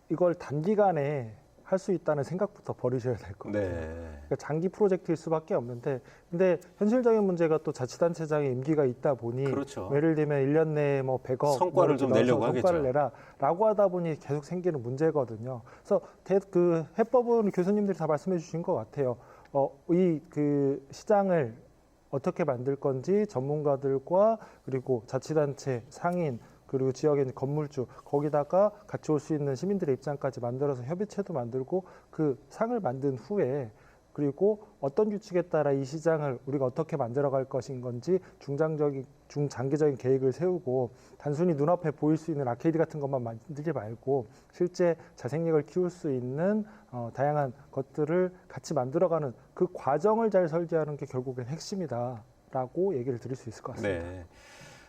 이걸 단기간에 할 수 있다는 생각부터 버리셔야 될 것 같아요. 네. 그러니까 장기 프로젝트일 수밖에 없는데, 근데 현실적인 문제가 또 자치단체장의 임기가 있다 보니, 그렇죠. 예를 들면 1년 내에 뭐 100억 성과를 좀 내려고 하겠죠. 성과를 내라라고 하다 보니 계속 생기는 문제거든요. 그래서 그 해법은 교수님들이 다 말씀해 주신 것 같아요. 이 그 시장을 어떻게 만들 건지 전문가들과 그리고 자치단체 상인 그리고 지역의 건물주 거기다가 같이 올 수 있는 시민들의 입장까지 만들어서 협의체도 만들고 그 상을 만든 후에 그리고 어떤 규칙에 따라 이 시장을 우리가 어떻게 만들어갈 것인 건지 중장기적인 계획을 세우고 단순히 눈앞에 보일 수 있는 아케이드 같은 것만 만들지 말고 실제 자생력을 키울 수 있는 다양한 것들을 같이 만들어가는 그 과정을 잘 설계하는 게 결국엔 핵심이다라고 얘기를 드릴 수 있을 것 같습니다. 네.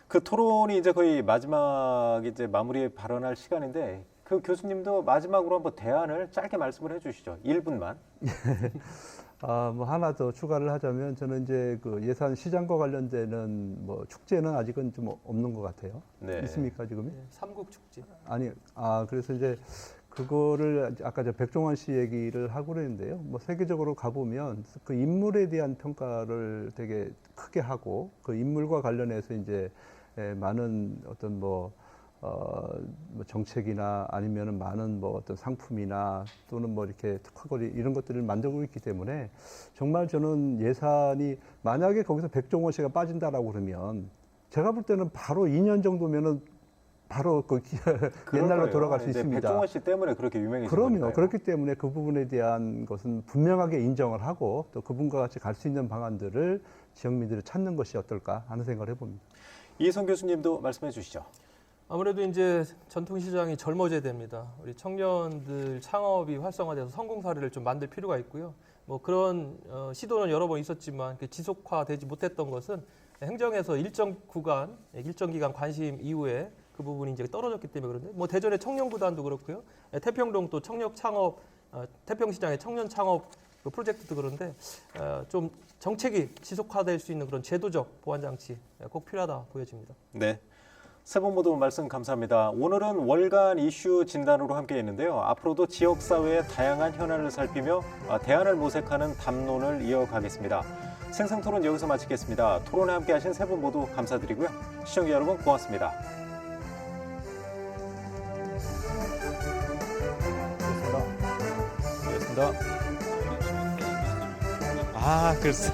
그 토론이 이제 거의 마지막 이제 마무리에 발언할 시간인데 그 교수님도 마지막으로 한번 대안을 짧게 말씀을 해주시죠. 1분만. 뭐 하나 더 추가를 하자면 저는 이제 그 예산 시장과 관련되는 뭐 축제는 아직은 좀 없는 것 같아요. 네. 있습니까 지금이? 삼국 축제. 아니, 그래서 이제 그거를 아까 저 백종원 씨 얘기를 하고 그랬는데요. 뭐 세계적으로 가보면 그 인물에 대한 평가를 되게 크게 하고 그 인물과 관련해서 이제 많은 어떤 뭐 정책이나 아니면은 많은 뭐 어떤 상품이나 또는 뭐 이렇게 특화거리 이런 것들을 만들고 있기 때문에 정말 저는 예산이 만약에 거기서 백종원 씨가 빠진다라고 그러면 제가 볼 때는 바로 2년 정도면은 바로 그 옛날로 돌아갈 수 있습니다. 백종원 씨 때문에 그렇게 유명해진 그럼요. 거니까요. 그렇기 때문에 그 부분에 대한 것은 분명하게 인정을 하고 또 그분과 같이 갈 수 있는 방안들을 지역민들이 찾는 것이 어떨까 하는 생각을 해봅니다. 이성 교수님도 말씀해 주시죠. 아무래도 이제 전통시장이 젊어져야 됩니다. 우리 청년들 창업이 활성화돼서 성공 사례를 좀 만들 필요가 있고요. 뭐 그런 시도는 여러 번 있었지만 지속화되지 못했던 것은 행정에서 일정 기간 관심 이후에 그 부분이 이제 떨어졌기 때문에 그런데 뭐 대전의 청년구단도 그렇고요. 태평동 또 청년 창업, 태평시장의 청년 창업 그 프로젝트도 그런데 좀 정책이 지속화될 수 있는 그런 제도적 보완 장치 꼭 필요하다 보여집니다. 네. 세 분 모두 말씀 감사합니다. 오늘은 월간 이슈 진단으로 함께했는데요. 앞으로도 지역사회의 다양한 현안을 살피며 대안을 모색하는 담론을 이어가겠습니다. 생생토론 여기서 마치겠습니다. 토론에 함께하신 세 분 모두 감사드리고요. 시청자 여러분 고맙습니다. 고맙습니다. 글쎄.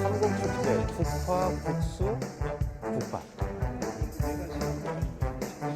삼국축제 국화, 국수, 국밥.